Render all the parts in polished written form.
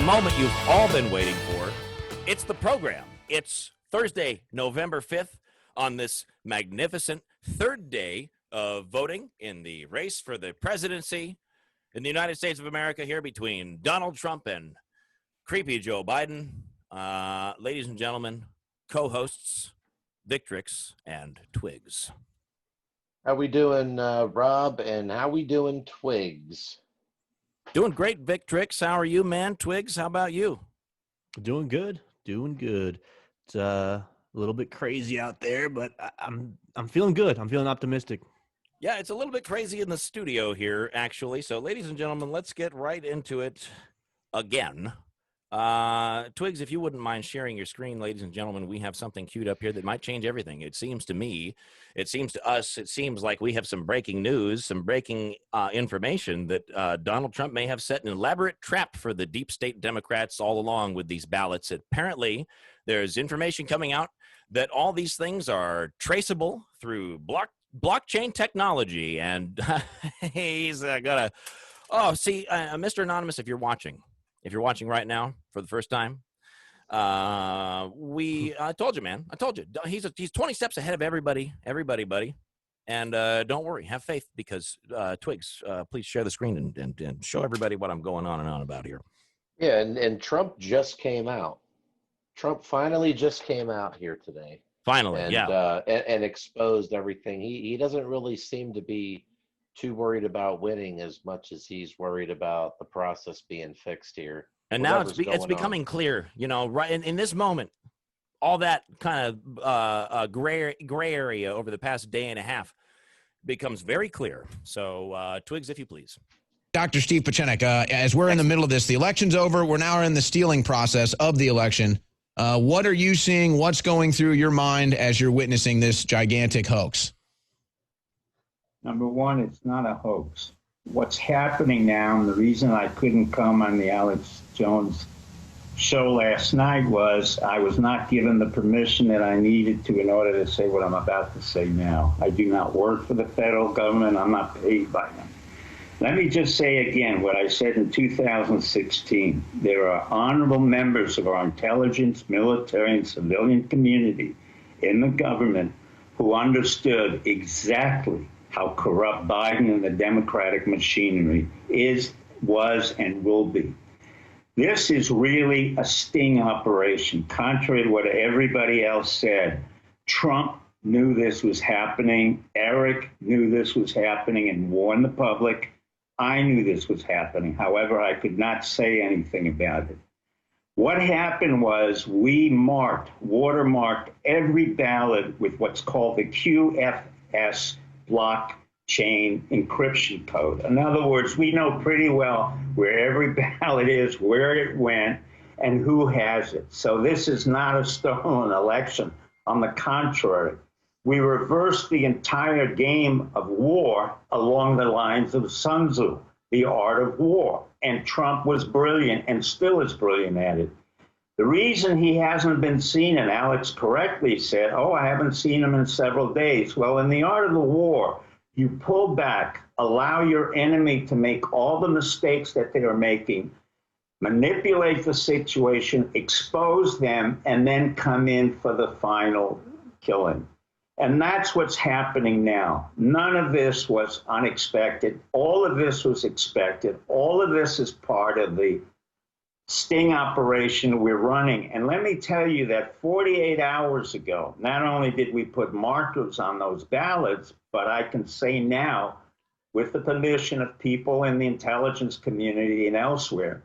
moment you've all been waiting for. It's the program. It's Thursday, November 5th, on this magnificent third day of voting in the race for the presidency in the United States of America here between Donald Trump and creepy Joe Biden. Ladies and gentlemen, co-hosts, Victrix and Twigs. How we doing, Rob, and how we doing, Twigs? Doing great, Victrix. How are you, man? Twigs, how about you? Doing good. It's a little bit crazy out there, but I'm feeling good. I'm feeling optimistic. Yeah, it's a little bit crazy in the studio here, actually. So, ladies and gentlemen, let's get right into it again. Twigs, if you wouldn't mind sharing your screen, ladies and gentlemen, we have something queued up here that might change everything. It seems to me, it seems to us, it seems like we have some breaking news, some breaking information that Donald Trump may have set an elaborate trap for the deep state Democrats all along with these ballots. Apparently, there's information coming out that all these things are traceable through blockchain technology, and he's got a Mr. Anonymous, if you're watching right now for the first time, I told you, man. I told you. He's 20 steps ahead of everybody, buddy. And don't worry, have faith, because Twigs, please share the screen and show everybody what I'm going on and on about here. Yeah, and Trump just came out. Trump finally just came out here today. Finally, and, yeah. And exposed everything. He doesn't really seem to be too worried about winning as much as he's worried about the process being fixed here. And now it's becoming clear, right in this moment, all that kind of gray area over the past day and a half becomes very clear. So, Twigs, if you please. Dr. Steve Pachenik, as we're in the middle of this, the election's over. We're now in the stealing process of the election. What are you seeing? What's going through your mind as you're witnessing this gigantic hoax? Number one, it's not a hoax. What's happening now, and the reason I couldn't come on the Alex Jones show last night was I was not given the permission that I needed to in order to say what I'm about to say now. I do not work for the federal government. I'm not paid by them. Let me just say again what I said in 2016. There are honorable members of our intelligence, military, and civilian community in the government who understood exactly how corrupt Biden and the Democratic machinery was, and will be. This is really a sting operation. Contrary to what everybody else said, Trump knew this was happening. Eric knew this was happening and warned the public. I knew this was happening. However, I could not say anything about it. What happened was we watermarked every ballot with what's called the QFS blockchain encryption code. In other words, we know pretty well where every ballot is, where it went, and who has it. So this is not a stolen election. On the contrary, we reversed the entire game of war along the lines of Sun Tzu, the art of war. And Trump was brilliant and still is brilliant at it. The reason he hasn't been seen, and Alex correctly said, I haven't seen him in several days. Well, in the art of the war, you pull back, allow your enemy to make all the mistakes that they are making, manipulate the situation, expose them, and then come in for the final killing. And that's what's happening now. None of this was unexpected. All of this was expected. All of this is part of the sting operation we're running. And let me tell you that 48 hours ago, not only did we put markers on those ballots, but I can say now, with the permission of people in the intelligence community and elsewhere,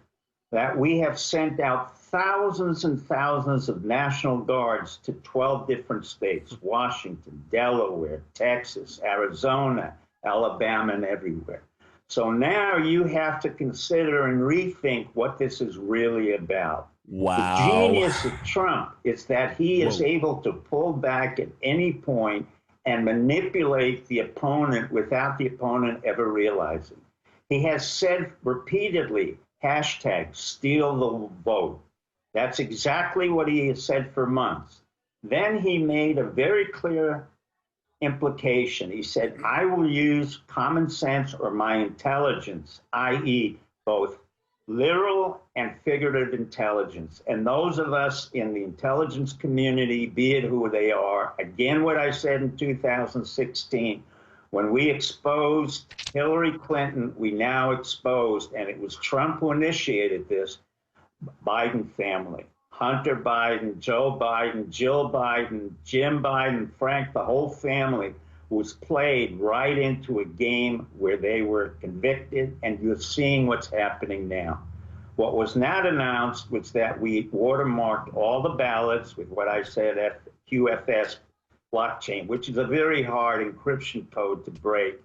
that we have sent out thousands and thousands of National Guards to 12 different states: Washington, Delaware, Texas, Arizona, Alabama, and everywhere. So now you have to consider and rethink what this is really about. Wow. The genius of Trump is that he is able to pull back at any point and manipulate the opponent without the opponent ever realizing. He has said repeatedly, #steal the vote. That's exactly what he has said for months. Then he made a very clear implication. He said, I will use common sense or my intelligence, i.e. both literal and figurative intelligence. And those of us in the intelligence community, be it who they are, again, what I said in 2016, when we exposed Hillary Clinton, we now exposed, and it was Trump who initiated this, Biden family. Hunter Biden, Joe Biden, Jill Biden, Jim Biden, Frank, the whole family was played right into a game where they were convicted, and you're seeing what's happening now. What was not announced was that we watermarked all the ballots with what I said, QFS blockchain, which is a very hard encryption code to break.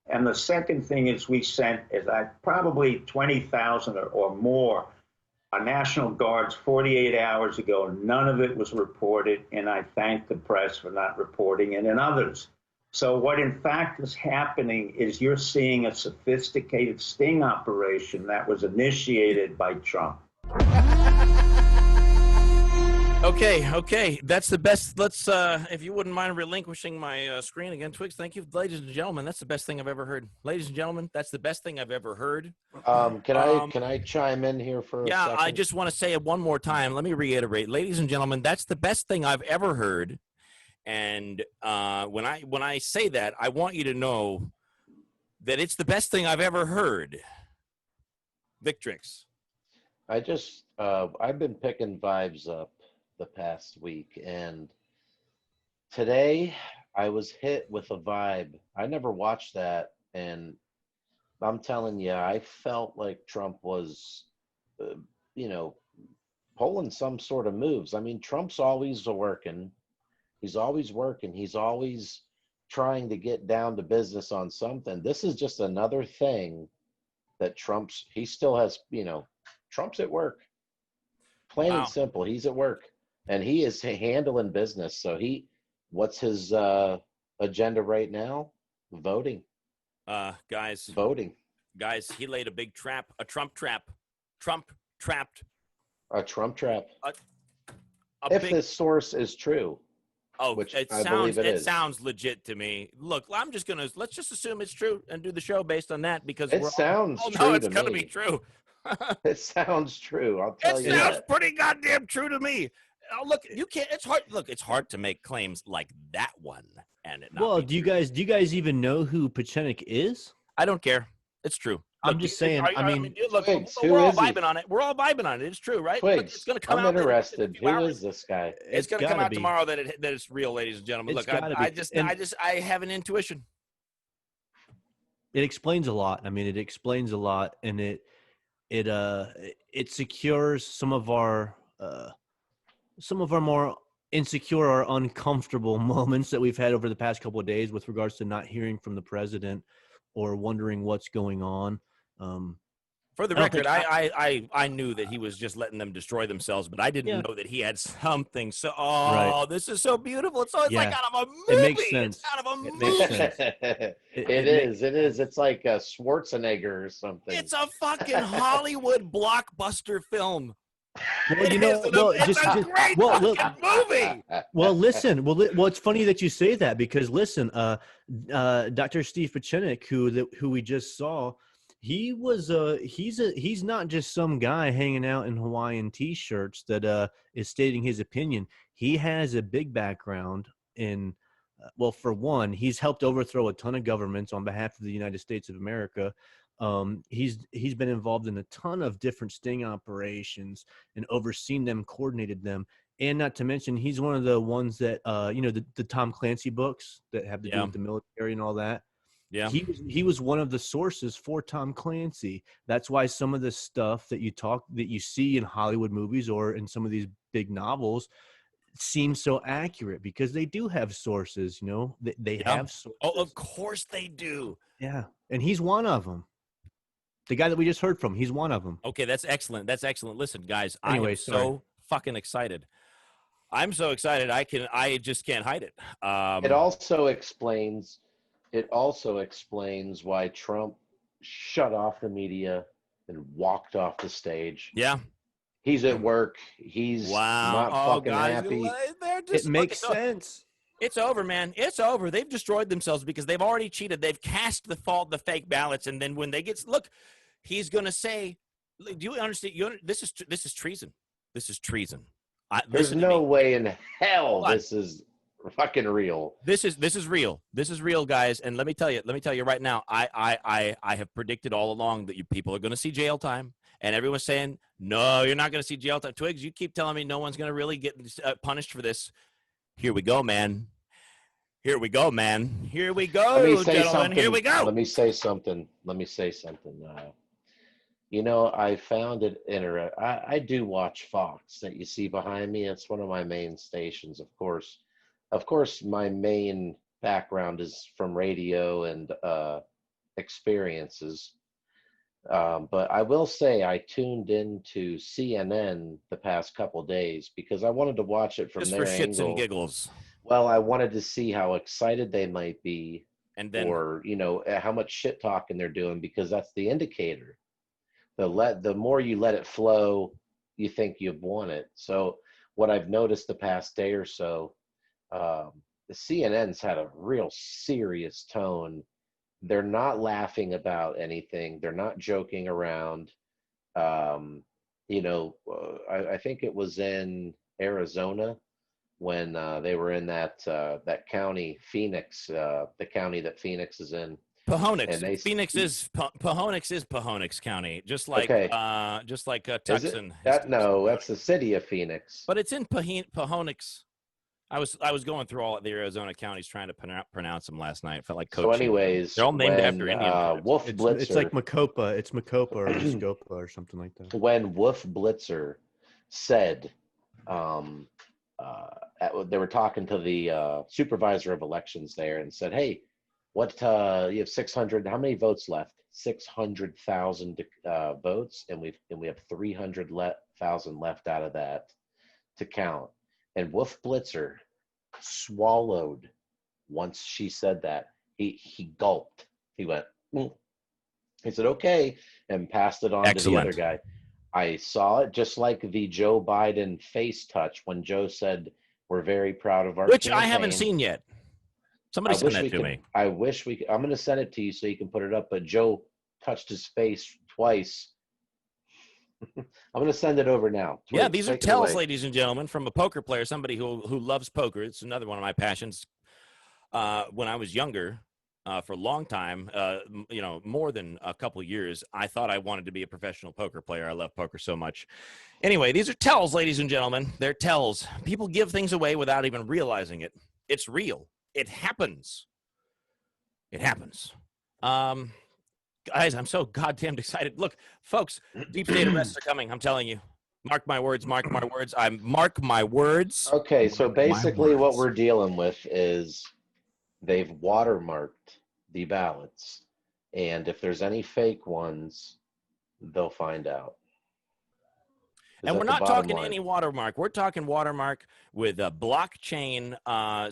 And the second thing is we sent, probably 20,000 or more, our National Guards 48 hours ago. None of it was reported, and I thank the press for not reporting it and others. So what in fact is happening is you're seeing a sophisticated sting operation that was initiated by Trump. Okay. That's the best. Let's, if you wouldn't mind relinquishing my screen again, Twigs. Thank you, ladies and gentlemen. That's the best thing I've ever heard. Ladies and gentlemen, that's the best thing I've ever heard. Can I chime in here for a second? I just want to say it one more time. Let me reiterate, ladies and gentlemen, that's the best thing I've ever heard. And when I say that, I want you to know that it's the best thing I've ever heard. Victrix. I've been picking vibes up the past week, and today I was hit with a vibe. I never watched that, and I'm telling you, I felt like Trump was, pulling some sort of moves. I mean, Trump's always working. He's always working. He's always trying to get down to business on something. This is just another thing that he still has, Trump's at work. Plain and simple. He's at work, and he is handling business. So what's his agenda right now? Voting. Voting. Guys, he laid a big trap, a Trump trap. Trump trapped. A Trump trap. If this source is true. Which I believe it is. It sounds legit to me. Look, let's just assume it's true and do the show based on that because it sounds true. No, it's gonna be true. It sounds true. I'll tell you. It sounds pretty goddamn true to me. Look, you can't. It's hard. Look, it's hard to make claims like that one. And it. Well, do you guys even know who Pachenik is? I don't care. It's true. I'm just saying. Look, we're all vibing on it. We're all vibing on it. It's true, right? Twigs, look, it's going to come out. I'm interested. Who is this guy? It's going to come out tomorrow that it's real, ladies and gentlemen. Look, I have an intuition. It explains a lot. I mean, it explains a lot, and it secures some of our more insecure or uncomfortable moments that we've had over the past couple of days with regards to not hearing from the president or wondering what's going on. For the record, I knew that he was just letting them destroy themselves, but I didn't know that he had something. So, This is so beautiful. It's like out of a movie. It makes sense. It's out of a movie. It is. It's like a Schwarzenegger or something. It's a fucking Hollywood blockbuster film. Well, it's a great movie. Well, listen. Well, it's funny that you say that because listen, Dr. Steve Pachenik, who we just saw, he's not just some guy hanging out in Hawaiian t-shirts that is stating his opinion. He has a big background in. Well, for one, he's helped overthrow a ton of governments on behalf of the United States of America. He's been involved in a ton of different sting operations and overseen them, coordinated them, and not to mention he's one of the ones that the Tom Clancy books that have to do with the military and all that. Yeah, he was one of the sources for Tom Clancy. That's why some of the stuff that you see in Hollywood movies or in some of these big novels seems so accurate because they do have sources. They have sources. Oh, of course they do. Yeah, and he's one of them. The guy that we just heard from, he's one of them. Okay, that's excellent. Listen, guys, I am so fucking excited. I'm so excited. I just can't hide it. It also explains why Trump shut off the media and walked off the stage. Yeah. He's at work. He's not fucking happy. It makes sense. It's over, man. It's over. They've destroyed themselves because they've already cheated. They've cast the fake ballots, and then when they look, he's going to say Do you understand? This is treason. This is treason. There's Listen to no me. way in hell Hold on. this is fucking real. This is real. This is real, guys. And let me tell you right now. I have predicted all along that you people are going to see jail time, and everyone's saying no, you're not going to see jail time. Twigs, you keep telling me no one's going to really get punished for this. Here we go, man. Here we go, man. Here we go, Let me say gentlemen. something. Here we go. Let me say something. You know, I found it interesting. I do watch Fox that you see behind me. It's one of my main stations, of course. Of course, my main background is from radio and experiences. But I will say I tuned into CNN the past couple days because I wanted to watch it from Just their for shits angle. and giggles. Well, I wanted to see how excited they might be, And then or you know, how much shit talking they're doing, because that's the indicator. The more you let it flow, you think you've won it. So what I've noticed the past day or so, the CNN's had a real serious tone. They're not laughing about anything. They're not joking around. You know, I think it was in Arizona when they were in that county, Phoenix, the county that Phoenix is in. Pahonix. And they- Phoenix is Pahonix County, just like Okay. just like Is it? Tucson. No, that's the city of Phoenix. But it's in Pahonix. I was going through all of the Arizona counties trying to pronounce them last night. I felt like coaching. So anyways, they're all named when, after Indian tribes. Wolf Blitzer, It's like Macopa. It's Macopa or Muscopa or something like that. when Wolf Blitzer said, they were talking to the supervisor of elections there and said, hey, what, you have 600, how many votes left? 600,000 votes, and we have 300,000 left out of that to count. And Wolf Blitzer swallowed once she said that. He gulped. He went, mm. He said, okay, and passed it on to the other guy. I saw it just like the Joe Biden face touch when Joe said, we're very proud of our Which campaign. I haven't seen yet. Somebody sent that to me. I wish we could. I'm going to send it to you so you can put it up, but Joe touched his face twice. I'm going to send it over now. Twix, Yeah, these are take it tells, away. ladies and gentlemen, from a poker player, somebody who loves poker. It's another one of my passions. When I was younger, for a long time, you know, more than a couple of years, I thought I wanted to be a professional poker player. I love poker so much. Anyway, these are tells, ladies and gentlemen. They're tells. People give things away without even realizing it. It's real. It happens. It happens. Guys, I'm so goddamn excited. Look, folks, deep state arrests are coming. I'm telling you. Mark my words. Mark my words. I mark my words. Okay, so Mark my basically what words. we're dealing with is they've watermarked the ballots. And if there's any fake ones, they'll find out. And we're not talking any watermark. We're talking watermark with a blockchain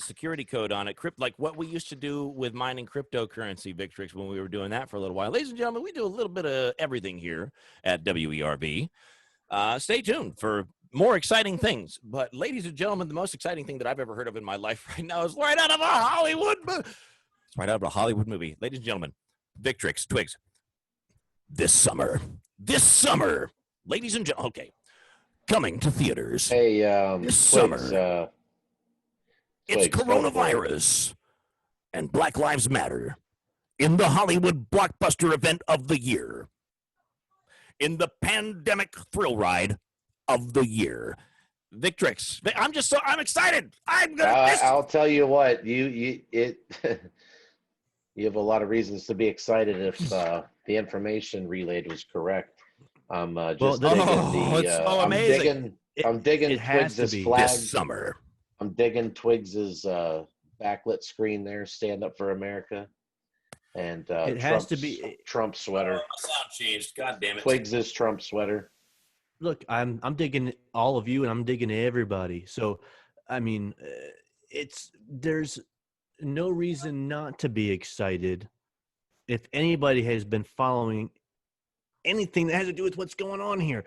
security code on it, like what we used to do with mining cryptocurrency, Victrix, when we were doing that for a little while. Ladies and gentlemen, we do a little bit of everything here at WERB. Stay tuned for more exciting things. But ladies and gentlemen, the most exciting thing that I've ever heard of in my life right now is right out of a Hollywood movie. It's right out of a Hollywood movie. Ladies and gentlemen, Victrix, Twigs, this summer, ladies and gentlemen, okay. Coming to theaters Hey, this Twigs, summer. It's Twigs, go for it. coronavirus and Black Lives Matter in the Hollywood blockbuster event of the year, in the pandemic thrill ride of the year. Victrix, I'm excited. I'll tell you what, you have a lot of reasons to be excited if the information relayed was correct. I'm just digging it's so amazing. I'm digging Twigs's flag. This summer. I'm digging Twigs's backlit screen there. Stand up for America, and it has to be Trump sweater. My sound changed. God damn it. Twigs's Trump sweater. Look, I'm digging all of you, and I'm digging everybody. So, I mean, there's no reason not to be excited. If anybody has been following anything that has to do with what's going on here,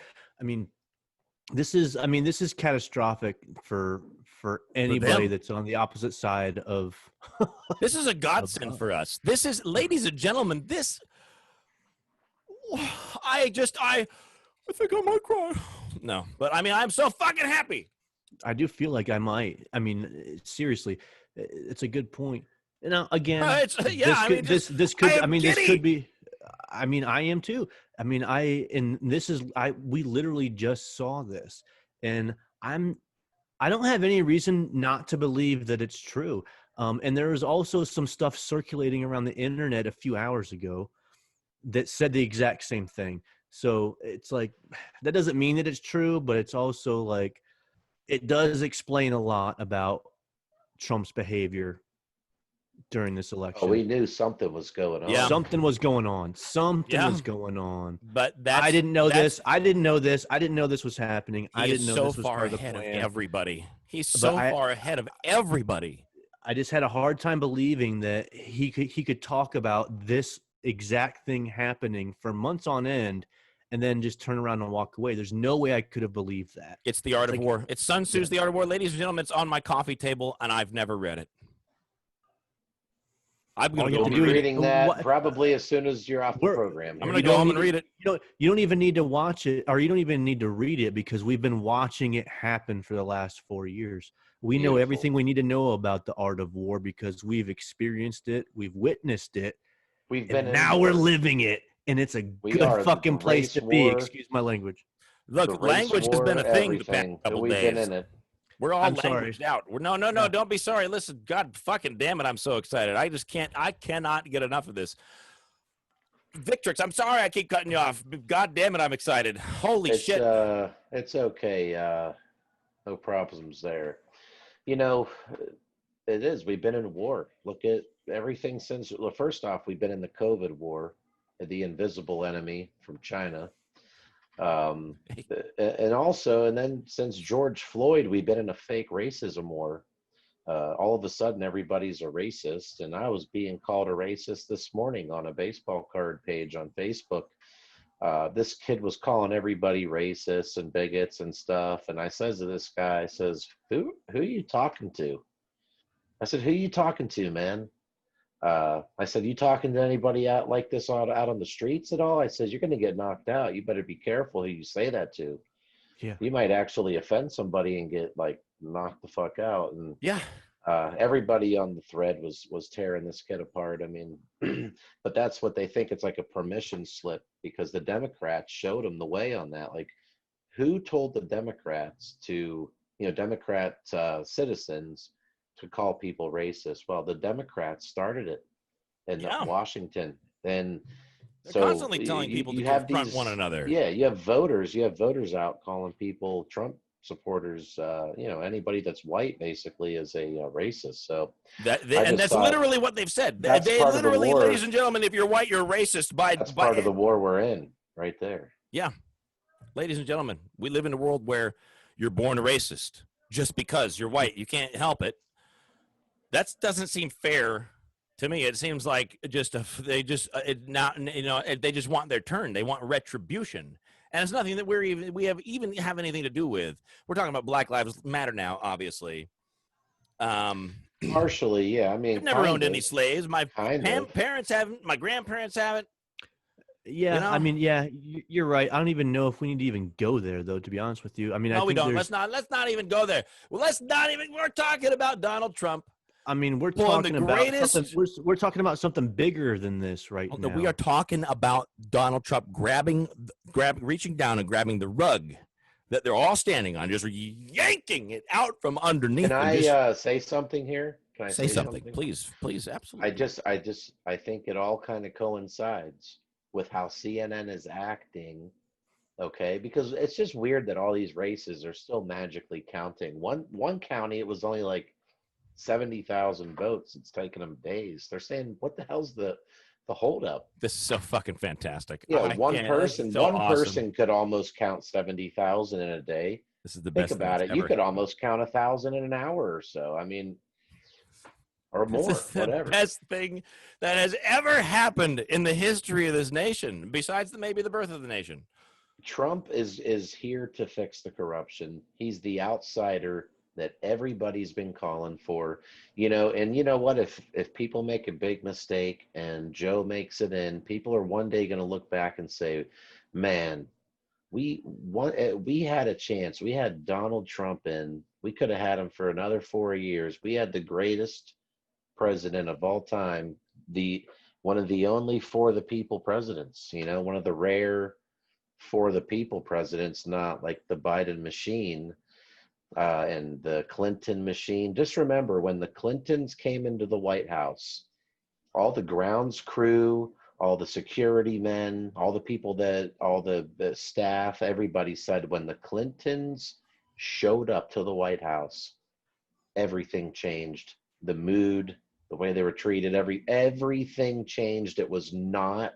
this is catastrophic for anybody that's on the opposite side of. This is a godsend for us. This is, ladies and gentlemen, I think I might cry. No, but I mean, I'm so fucking happy. I do feel like I might. I mean, seriously, it's a good point. Now, again, Yeah, I mean, this could. I am This giddy. could be. I mean, I am too. I mean, we literally just saw this, and I don't have any reason not to believe that it's true. And there was also some stuff circulating around the internet a few hours ago that said the exact same thing. So it's like, that doesn't mean that it's true, but it's also like, it does explain a lot about Trump's behavior during this Oh, election. we knew something was going on. Yeah. Something was going on. Something Yeah. was going on. But I didn't know this. I didn't know this. I didn't know this was happening. I didn't know so this was far part of the ahead of plan. everybody. He's But so far ahead of everybody. I just had a hard time believing that he could talk about this exact thing happening for months on end and then just turn around and walk away. There's no way I could have believed that. It's The Art of like- War. It's Sun Tzu's The Art of War. Ladies and gentlemen, it's on my coffee table, and I've never read it. I'm All going you to have go to home do and is- read it. Reading that What- probably as soon as you're off the We're- program. I'm here. going to You go don't home need and read it. You don't even need to watch it, or you don't even need to read it, because we've been watching it happen for the last 4 years. We know Beautiful. everything we need to know about the art of war because we've experienced it, we've witnessed it, We've been and in now we're war. living it, and it's a We good are fucking the place race to be. war. Excuse my language. Look, The race language has been a war, thing the past everything. couple We've days. been in it. We're all I'm sorry. languaged out. No, Yeah. don't be sorry. Listen, God fucking damn it, I'm so excited. I cannot get enough of this. Victrix, I'm sorry I keep cutting you off. God damn it, I'm excited. Holy shit. It's okay. No problems there. You know, it is. We've been in war. Look at everything since. Well, first off, we've been in the COVID war, the invisible enemy from China. And also, and then since George Floyd, we've been in a fake racism war. All of a sudden, everybody's a racist, and I was being called a racist this morning on a baseball card page on Facebook. This kid was calling everybody racists and bigots and stuff, and I says to this guy, I says, who are you talking to? I said, who you talking to, man? I said, you talking to anybody out like this out on the streets at all? I said, you're going to get knocked out. You better be careful who you say that to. Yeah. You might actually offend somebody and get like knocked the fuck out. And Yeah. everybody on the thread was tearing this kid apart. I mean, but that's what they think. It's like a permission slip because the Democrats showed them the way on that. Like, who told the Democrats to, Democrat citizens to call people racist? Well, the Democrats started it in Yeah. Washington. And They're so constantly telling people to confront one another. Yeah, you have voters out calling people Trump supporters, anybody that's white basically is a racist. So that's literally what they've said. That's They part of the literally, war. ladies and gentlemen, if you're white, you're racist. That's part of the war we're in right there. Yeah. Ladies and gentlemen, we live in a world where you're born a racist just because you're white. You can't help it. That doesn't seem fair to me. It seems like they just want their turn. They want retribution. And it's nothing that we have anything to do with. We're talking about Black Lives Matter now, obviously. Partially, yeah. I mean, I've never owned any slaves. My Kind of. parents haven't. My grandparents haven't. Yeah, You know? I mean, yeah, you're right. I don't even know if we need to even go there, though. To be honest with you, I mean, I No, think we don't. there's- Let's not even go there. Well, we're talking about Donald Trump. I mean, we're Well, and talking the about greatest- something. We're talking about something bigger than this right now. We are talking about Donald Trump reaching down and grabbing the rug that they're all standing on, just yanking it out from underneath. Can them. I say something here? Can I Say something, please, absolutely. I think it all kind of coincides with how CNN is acting. Okay, because it's just weird that all these races are still magically counting. One county, it was only like 70,000 votes. It's taken them days. They're saying, what the hell's the holdup? This is so fucking fantastic. Yeah, one person awesome. could almost count 70,000 in a day. This is the Think best. about thing it. You ever. could almost count 1,000 in an hour or so. I mean, or more, This is the whatever. best thing that has ever happened in the history of this nation, besides maybe the birth of the nation. Trump is here to fix the corruption. He's the outsider that everybody's been calling for, and you know what, if people make a big mistake and Joe makes it in, people are one day going to look back and say, man, we had a chance. We had Donald Trump in. We could have had him for another 4 years. We had the greatest president of all time, one of the only for the people presidents, one of the rare for the people presidents, not like the Biden machine and the Clinton machine. Just remember, when the Clintons came into the White House, all the grounds crew, all the security men, all the people all the staff, everybody said when the Clintons showed up to the White House, everything changed. The mood, the way they were treated, everything changed. It was not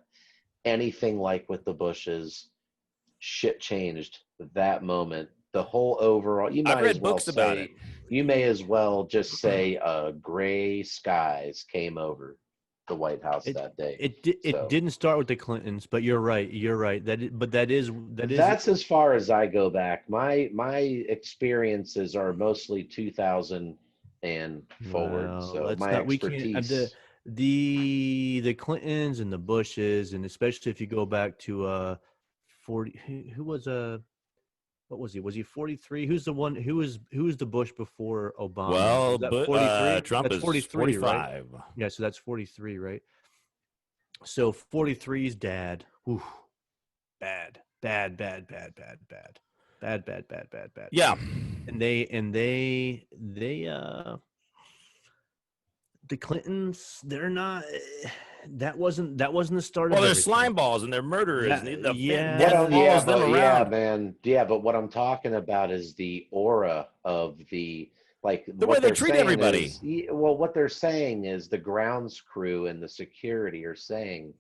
anything like with the Bushes. Shit changed that moment. The whole overall, I've read books about it. You may as well just say gray skies came over the White House that day. It didn't start with the Clintons, but you're right. That's as far as I go back. My experiences are mostly 2000 and forward. Well, so my expertise. The Clintons and the Bushes, and especially if you go back to 40, who was what was he? Was he 43? Who's the one? Who was the Bush before Obama? Well, was that 43? Trump that's is 43, 45. right? Yeah, so that's 43, right? So 43's dad. Ooh, bad. Yeah. And they the Clintons, they're not. That wasn't the start Well, of they're everything. slime balls and they're murderers. Yeah. Death follows them around. Yeah, man. Yeah, but what I'm talking about is the aura of the way they treat everybody. What they're saying is the grounds crew and the security are saying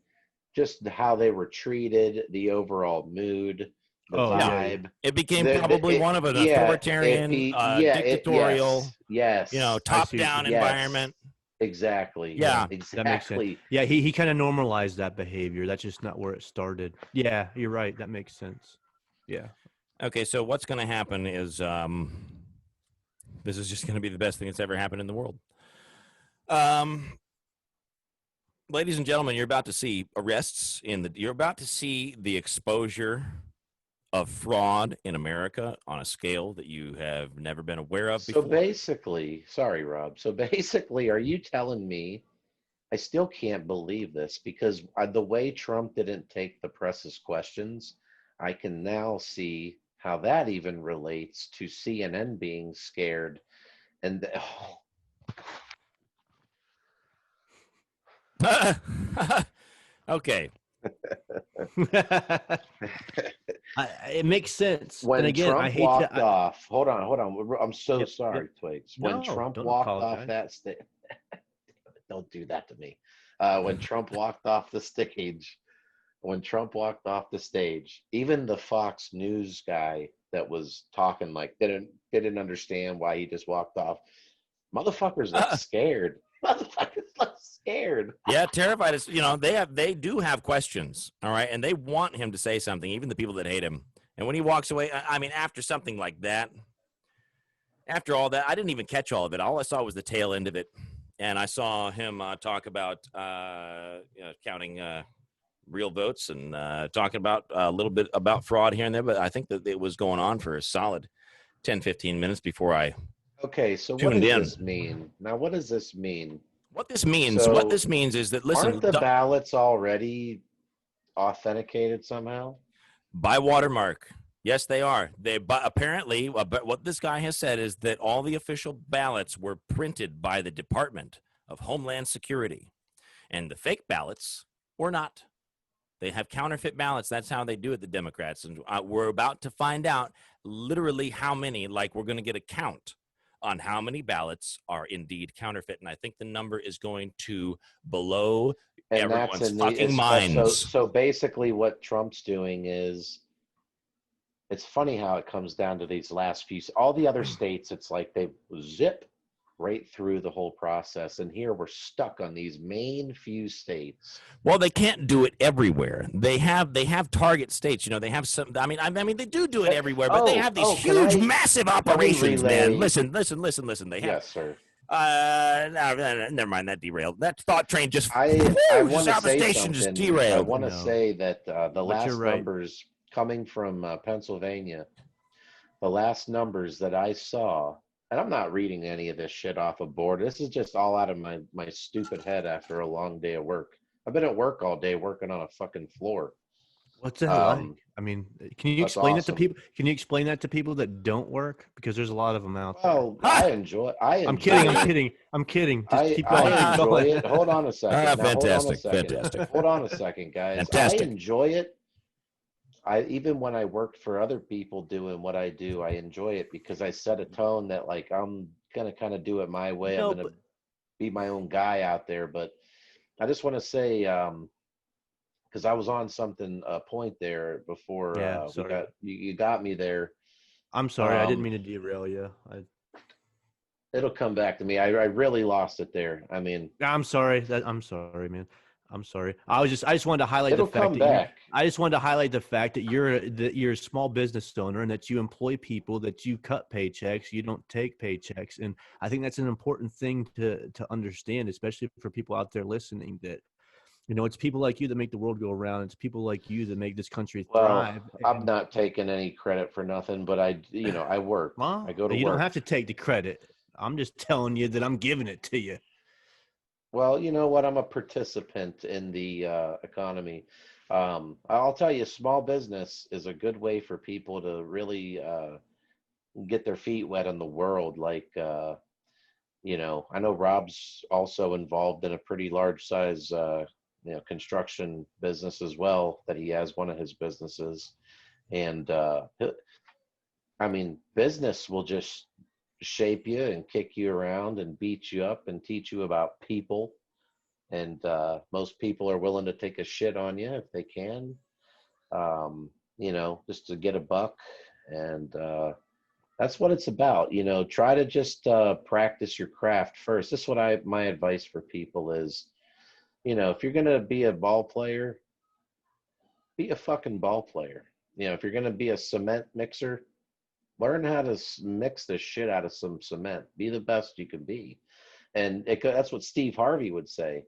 just how they were treated, the overall mood, the vibe. Yeah. It became probably one of an authoritarian, dictatorial, yes, top-down environment. Exactly. Yeah. Exactly. That makes sense. Yeah, he kind of normalized that behavior. That's just not where it started. Yeah, you're right. That makes sense. Yeah. Okay, so what's going to happen is this is just going to be the best thing that's ever happened in the world. Ladies and gentlemen, you're about to see arrests you're about to see the exposure of fraud in America on a scale that you have never been aware of before. So basically, sorry, Rob. So basically, are you telling me, I still can't believe this, because the way Trump didn't take the press's questions, I can now see how that even relates to CNN being scared. And Okay. It makes sense. When and again, Trump I hate walked off, hold on. I'm so sorry, yep. Twigs. When No, Trump don't walked apologize. off that stage, don't do that to me. When Trump walked off the stage, even the Fox News guy that was talking didn't understand why he just walked off. Motherfuckers look scared. Motherfuckers look scared. Yeah, terrified. They do have questions, all right, and they want him to say something, even the people that hate him. And when he walks away, I mean, after something like that, after all that, I didn't even catch all of it. All I saw was the tail end of it, and I saw him talk about counting real votes and talking about a little bit about fraud here and there. But I think that it was going on for a solid 10, 15 minutes before I. Okay, so what does this mean? Now, what does this mean? What this means is that, listen, aren't the ballots already authenticated somehow? By Watermark. Yes, they are. But apparently, but what this guy has said is that all the official ballots were printed by the Department of Homeland Security, and the fake ballots were not. They have counterfeit ballots. That's how they do it, the Democrats. And we're about to find out literally how many, we're going to get a count on how many ballots are indeed counterfeit. And I think the number is going to blow everyone's fucking minds. So basically what Trump's doing is, it's funny how it comes down to these last few, all the other states, it's like they zip right through the whole process. And here we're stuck on these main few states. Well, they can't do it everywhere. They have target states. They have some. I mean, they do it everywhere, but they have these huge, massive operations, man. Listen. They have. Yes, sir. No, never mind. That derailed. That thought train just. I want to say station something. just derailed. I want to say that the last numbers coming from Pennsylvania, the last numbers that I saw, and I'm not reading any of this shit off a board. This is just all out of my stupid head after a long day of work. I've been at work all day working on a fucking floor. What's that like? Um, I mean, can you that's explain it to awesome. people? Can you explain that to people that don't work? Because there's a lot of them out there. Well, I enjoy. I'm kidding. it. I'm kidding. I'm kidding. Just keep I going. Keep enjoy going. it. Hold on a second. Now, hold on a Fantastic. second. Fantastic. Hold on a second, guys. Fantastic. I enjoy it. Even when I worked for other people doing what I do, I enjoy it because I set a tone that like I'm gonna kind of do it my way. No, I'm gonna be my own guy out there. But I just want to say, because I was on something point there before you got me there. I'm sorry. I didn't mean to derail you. It'll come back to me. I really lost it there. I mean, I'm sorry. I'm sorry, man. I'm sorry. I just wanted to highlight the fact that I just wanted to highlight the fact that you're a small business owner and that you employ people, that you cut paychecks, you don't take paychecks, and I think that's an important thing to understand, especially for people out there listening. That it's people like you that make the world go around. It's people like you that make this country thrive. I'm not taking any credit for nothing, but I work. Well, I go to work. You don't have to take the credit. I'm just telling you that I'm giving it to you. Well, you know what? I'm a participant in the economy. I'll tell you, small business is a good way for people to really get their feet wet in the world. Like, I know Rob's also involved in a pretty large size, construction business as well, that he has one of his businesses. And, business will just shape you and kick you around and beat you up and teach you about people. And most people are willing to take a shit on you if they can, just to get a buck. And that's what it's about. Try to just practice your craft first. This is what my advice for people is, if you're going to be a ball player, be a fucking ball player. If you're going to be a cement mixer, learn how to mix the shit out of some cement. Be the best you can be. And that's what Steve Harvey would say.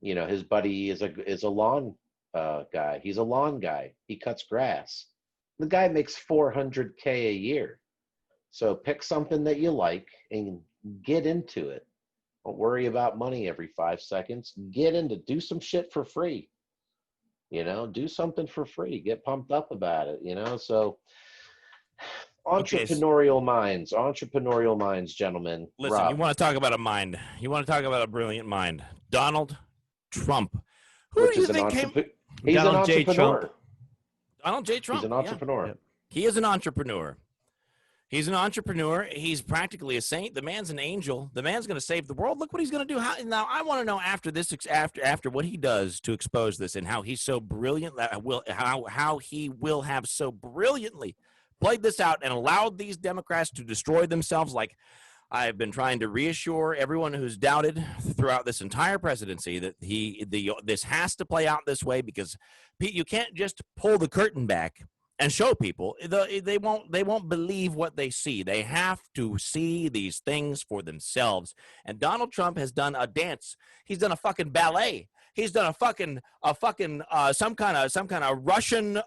His buddy is a lawn guy. He's a lawn guy. He cuts grass. The guy makes $400K a year. So pick something that you like and get into it. Don't worry about money every 5 seconds. Do some shit for free. Do something for free. Get pumped up about it. So entrepreneurial minds, gentlemen. Listen, Rob. You want to talk about a mind. You want to talk about a brilliant mind. Donald Trump. Who do you think came? He's an entrepreneur. Donald J. Trump. He's an entrepreneur. Yeah. He is an entrepreneur. He's an entrepreneur. He's practically a saint. The man's an angel. The man's going to save the world. Look what he's going to do. Now, I want to know after this, after what he does to expose this and how he's so brilliant, how he will have so brilliantly played this out and allowed these Democrats to destroy themselves. Like I've been trying to reassure everyone who's doubted throughout this entire presidency that this has to play out this way, because you can't just pull the curtain back and show people. They won't believe what they see. They have to see these things for themselves. And Donald Trump has done a dance. He's done a fucking ballet. He's done some kind of Russian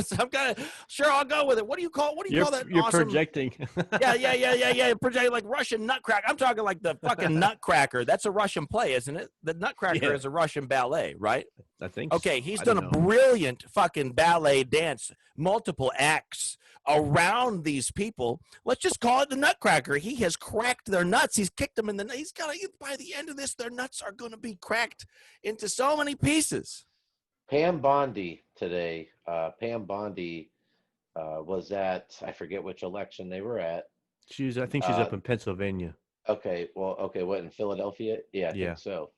some kind of, sure, I'll go with it. What do you call that? You're awesome, projecting. Yeah. Projecting like Russian nutcracker. I'm talking like the fucking Nutcracker. That's a Russian play, isn't it? The Nutcracker is a Russian ballet, right? I think. Okay, he's done a brilliant fucking ballet dance, multiple acts around these people. Let's just call it the Nutcracker. He has cracked their nuts. He's kicked them in the. He's got to. By the end of this, their nuts are going to be cracked into so many pieces. Pam Bondi today. Pam Bondi was at, I forget which election they were at. I think she's up in Pennsylvania. Okay, what, in Philadelphia? Yeah, I think so.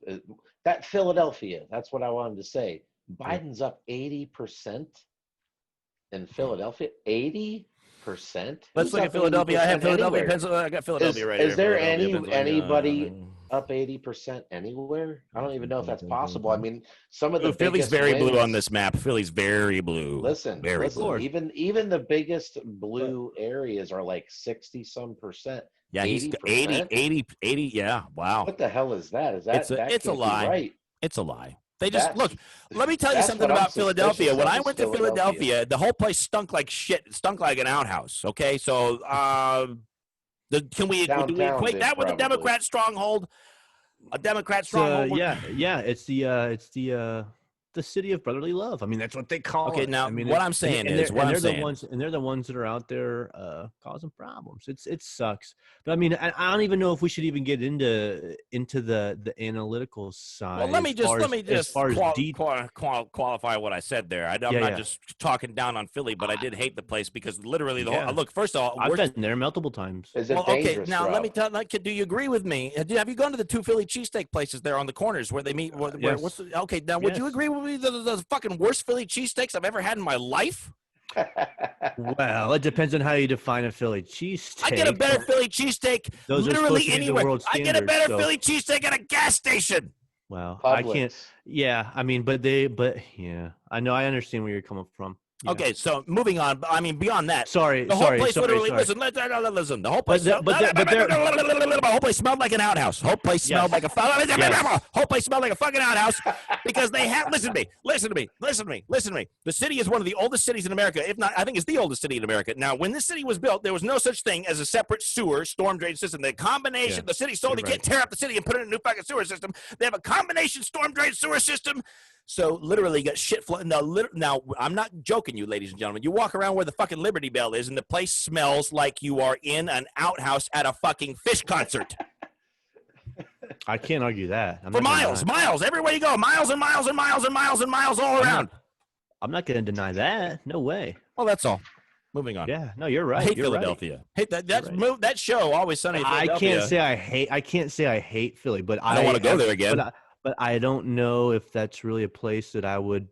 That Philadelphia, that's what I wanted to say. Biden's up 80% in Philadelphia. 80%? Let's look at Philadelphia. I have Philadelphia, Pennsylvania. I got Philadelphia right here. Is there anybody up 80% anywhere? I don't even know if that's possible. I mean, some of the Philly's very blue on this map. Philly's very blue. Listen, blue. Even the biggest blue areas are like 60-some%. Yeah, he's 80. Yeah, wow. What the hell is that? Is that it's a lie? Right? It's a lie. They just look. Let me tell you That's something what I'm about Philadelphia. suspicious When of I is went to Philadelphia, the whole place stunk like shit. It stunk like an outhouse. Okay, so can we Downtown equate did that with a probably. Democrat stronghold? A Democrat stronghold? Yeah, it's the city of brotherly love. I mean, that's what they call Okay, it. now I mean, what I'm saying is, they're the ones that are out there causing problems. It sucks. But I mean, I don't even know if we should even get into the analytical side. well, let me just qualify what I said there. I'm not just talking down on Philly, but I did hate the place because literally the whole look. First of all, I've been there multiple times. Is it well, okay. dangerous, Now Rob? let me tell. Do you agree with me? Have you gone to the two Philly cheesesteak places there on the corners where they meet? Yes. Okay, now would you agree with me? The fucking worst Philly cheesesteaks I've ever had in my life. Well, it depends on how you define a Philly cheesesteak. I get a better Philly cheesesteak literally anywhere. I get a better Philly cheesesteak at a gas station. Well, Publix. I can't. Yeah, I mean, but yeah, I know. I understand where you're coming from. Yeah. Okay, so moving on. I mean, beyond that, sorry. The whole place literally. Listen. The whole place. The whole place smelled like an outhouse. Whole place smelled like a. Whole place smelled like a fucking outhouse because they have. Listen to me. The city is one of the oldest cities in America. If not, I think it's the oldest city in America. Now, when this city was built, there was no such thing as a separate sewer storm drain system. The combination, the city sold. You can't tear up the city and put in a new fucking sewer system. They have a combination storm drain sewer system. So literally got shit flooding. Now, I'm not joking you, ladies and gentlemen. You walk around where the fucking Liberty Bell is, and the place smells like you are in an outhouse at a fucking Fish concert. I can't argue that. For miles, everywhere you go, miles and miles and miles and miles and miles all around. I'm not going to deny that. No way. Well, that's all. Moving on. Yeah, no, you're right. I hate you're Philadelphia. Right. Hate that show. Always Sunny in Philadelphia. I can't say I hate Philly, but I don't want to go there again. But I don't know if that's really a place that I would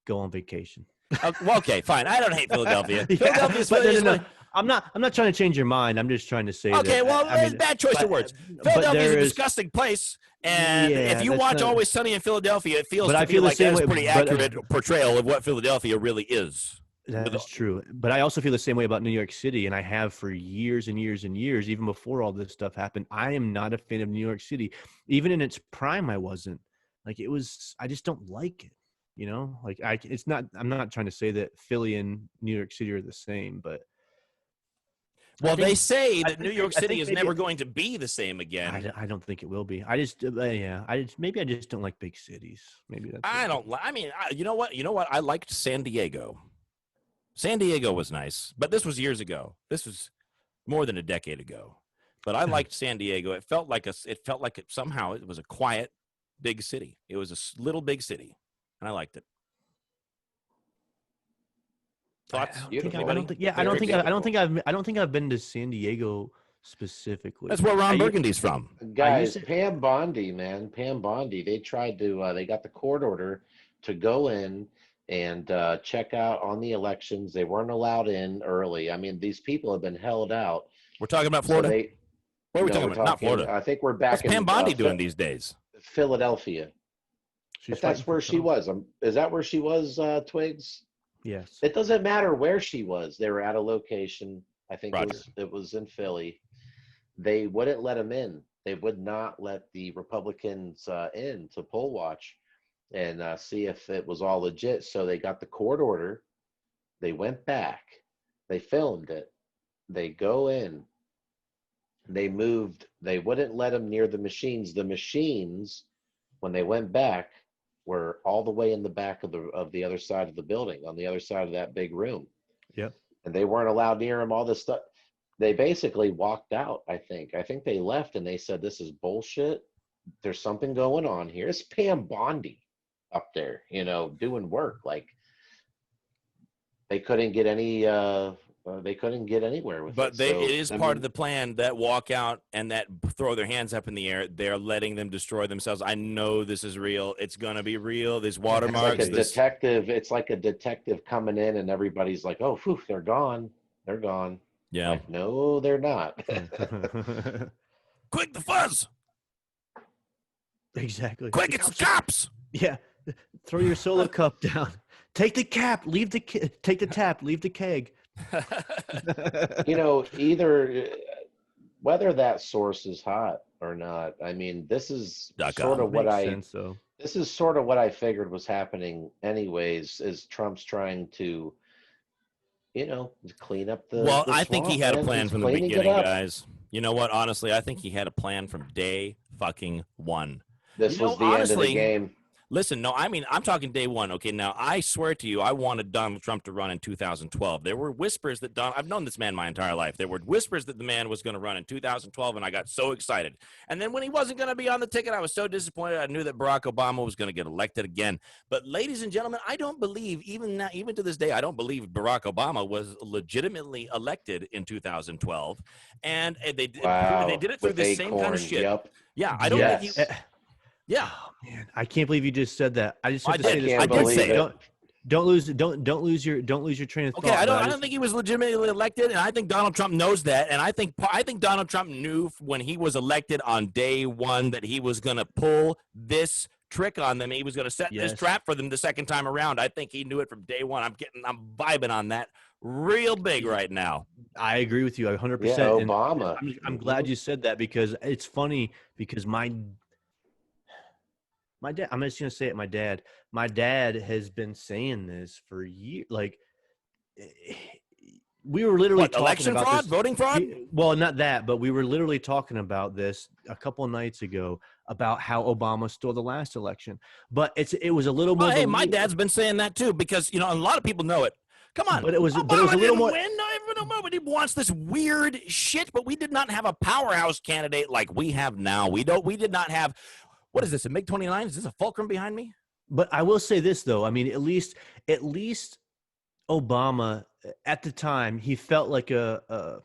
go on vacation. Well, okay, fine. I don't hate Philadelphia. Philadelphia's no. I'm not trying to change your mind. I'm just trying to say. Okay, that, bad choice of words. Philadelphia is a disgusting place, and if you watch Always Sunny in Philadelphia, it feels like that's a pretty accurate portrayal of what Philadelphia really is. That is true. But I also feel the same way about New York City, and I have for years and years and years, even before all this stuff happened. I am not a fan of New York City. Even in its prime, I wasn't. Like, it was, I just don't like it, you know? Like, I'm not trying to say that Philly and New York City are the same, but. Well, they say that New York City is never going to be the same again. I don't think it will be. Maybe I just don't like big cities. Maybe that's. You know what? I liked San Diego. San Diego was nice, but this was years ago. This was more than a decade ago. But I liked San Diego. It felt like somehow it was a quiet, big city. It was a little big city, and I liked it. Thoughts? I don't think I've been to San Diego specifically. That's where Ron Burgundy's from. Guys, Pam Bondi, man. Pam Bondi. They tried to they got the court order to go in and check out on the elections. They weren't allowed in early. I mean, these people have been held out. We're talking about Florida. So what are we talking about? Not Florida. I think we're back. What's Pam Bondi doing these days? Philadelphia. If that's where she was. Is that where she was, Twigs? Yes. It doesn't matter where she was. They were at a location. I think it was in Philly. They wouldn't let them in. They would not let the Republicans in to poll watch and see if it was all legit. So they got the court order. They went back. They filmed it. They go in. They moved. They wouldn't let them near the machines. The machines, when they went back, were all the way in the back of the other side of the building, on the other side of that big room. Yep. And they weren't allowed near them. All this stuff. They basically walked out. I think they left and they said, "This is bullshit. There's something going on here." It's Pam Bondi up there, doing work. Like, they couldn't get any. They couldn't get anywhere with it. But it is part of the plan that walk out and that throw their hands up in the air. They're letting them destroy themselves. I know this is real. It's going to be real. This watermark. It's like a detective coming in and everybody's like, "Oh, phew, they're gone. They're gone." Yeah. Like, no, they're not. Quick, the fuzz. Exactly. Quick, it's cops. Yeah. Throw your solo cup down. Take the cap. Take the tap. Leave the keg. Either whether that source is hot or not. I mean, this is sort of what I This is sort of what I figured was happening anyways, is Trump's trying to, clean up Well, the I think he swamp, had a man. plan He's from the cleaning it beginning, up. guys. You know what? Honestly, I think he had a plan from day fucking one. This was the end of the game. Listen, no, I mean, I'm talking day one. Okay, now I swear to you, I wanted Donald Trump to run in 2012. There were whispers that I've known this man my entire life. There were whispers that the man was going to run in 2012, and I got so excited. And then when he wasn't going to be on the ticket, I was so disappointed. I knew that Barack Obama was going to get elected again. But ladies and gentlemen, I don't believe, even now, even to this day, I don't believe Barack Obama was legitimately elected in 2012. And they did it through With this same kind of Acorn, shit. yep. Yeah, I don't think Yes. Yeah. Oh, man, I can't believe you just said that. I just have I to say did. this. I did say it. Don't lose your train of thought. Okay, I don't think he was legitimately elected, and I think Donald Trump knows that. And I think Donald Trump knew when he was elected on day one that he was going to pull this trick on them. He was going to set this trap for them the second time around. I think he knew it from day one. I'm vibing on that real big right now. I agree with you 100%. Yeah, Obama. I'm glad you said that, because it's funny, because my dad, I'm just going to say it, my dad has been saying this for years. Like, we were literally talking election about fraud, this. voting fraud? Well, not that, but we were literally talking about this a couple of nights ago about how Obama stole the last election. But it was a little more. Hey, my dad's been saying that too, because a lot of people know it. Come on, but it was a Obama little more. Win. Nobody wants this weird shit, but we did not have a powerhouse candidate like we have now. We did not have. What is this? A MiG-29? Is this a Fulcrum behind me? But I will say this though. I mean, at least Obama at the time, he felt like a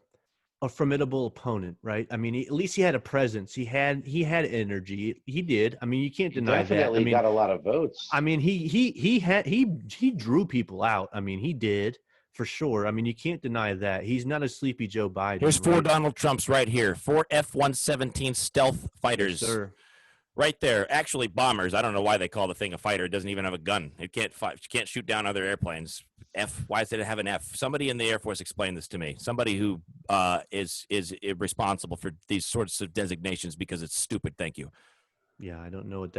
formidable opponent, right? I mean, at least he had a presence. He had energy. He did. I mean, you can't deny that. Definitely got a lot of votes. I mean, he drew people out. I mean, he did for sure. I mean, you can't deny that. He's not a sleepy Joe Biden. Here's four right? Donald Trumps right here. 4 F-117 stealth fighters. Yes, sir. Right there. Actually, bombers. I don't know why they call the thing a fighter. It doesn't even have a gun. It can't shoot down other airplanes. Why does it have an F? Somebody in the Air Force explain this to me. Somebody who is responsible for these sorts of designations, because it's stupid. Thank you. Yeah, I don't know what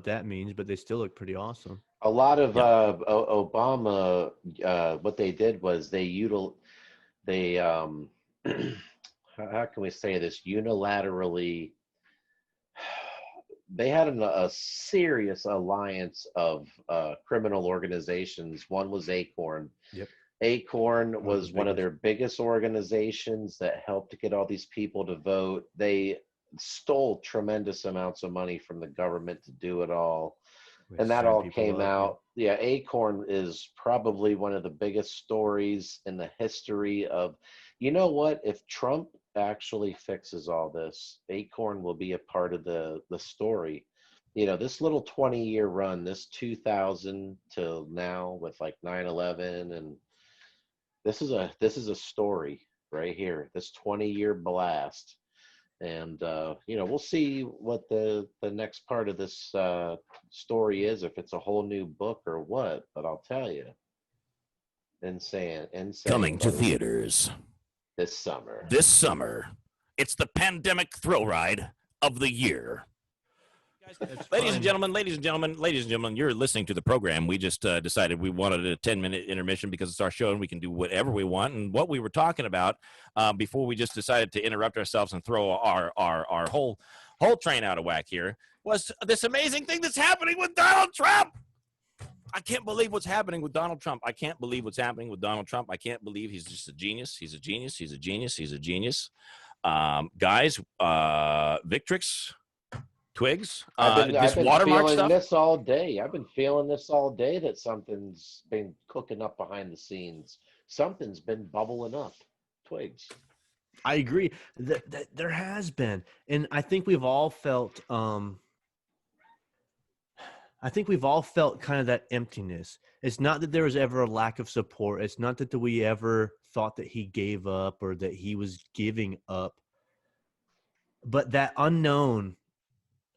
that means, but they still look pretty awesome. A lot of Obama, what they did was they how can we say this, unilaterally, they had a serious alliance of criminal organizations. One was Acorn. Yep. Acorn was one of their biggest organizations that helped to get all these people to vote. They stole tremendous amounts of money from the government to do it all. And that all came out. Yeah, Acorn is probably one of the biggest stories in the history of, you know what, if Trump actually fixes all this, Acorn will be a part of the story. This little 20-year run, this 2000 till now, with like 9/11, and this is a story right here, this 20-year blast. And we'll see what the next part of this story is, if it's a whole new book or what. But I'll tell you, insane. Coming to theaters this summer. It's the pandemic thrill ride of the year. Ladies and gentlemen, you're listening to the program. We just decided we wanted a 10-minute intermission because it's our show and we can do whatever we want. And what we were talking about before we just decided to interrupt ourselves and throw our whole train out of whack here was this amazing thing that's happening with Donald Trump. I can't believe what's happening with Donald Trump. I can't believe he's just a genius. He's a genius. Guys, Victrix, Twigs, I've been Watermarked feeling stuff. this all day. I've been feeling this all day, that something's been cooking up behind the scenes. Something's been bubbling up. Twigs. I agree that there has been, and I think we've all felt. I think we've all felt kind of that emptiness. It's not that there was ever a lack of support. It's not that we ever thought that he gave up or that he was giving up. But that unknown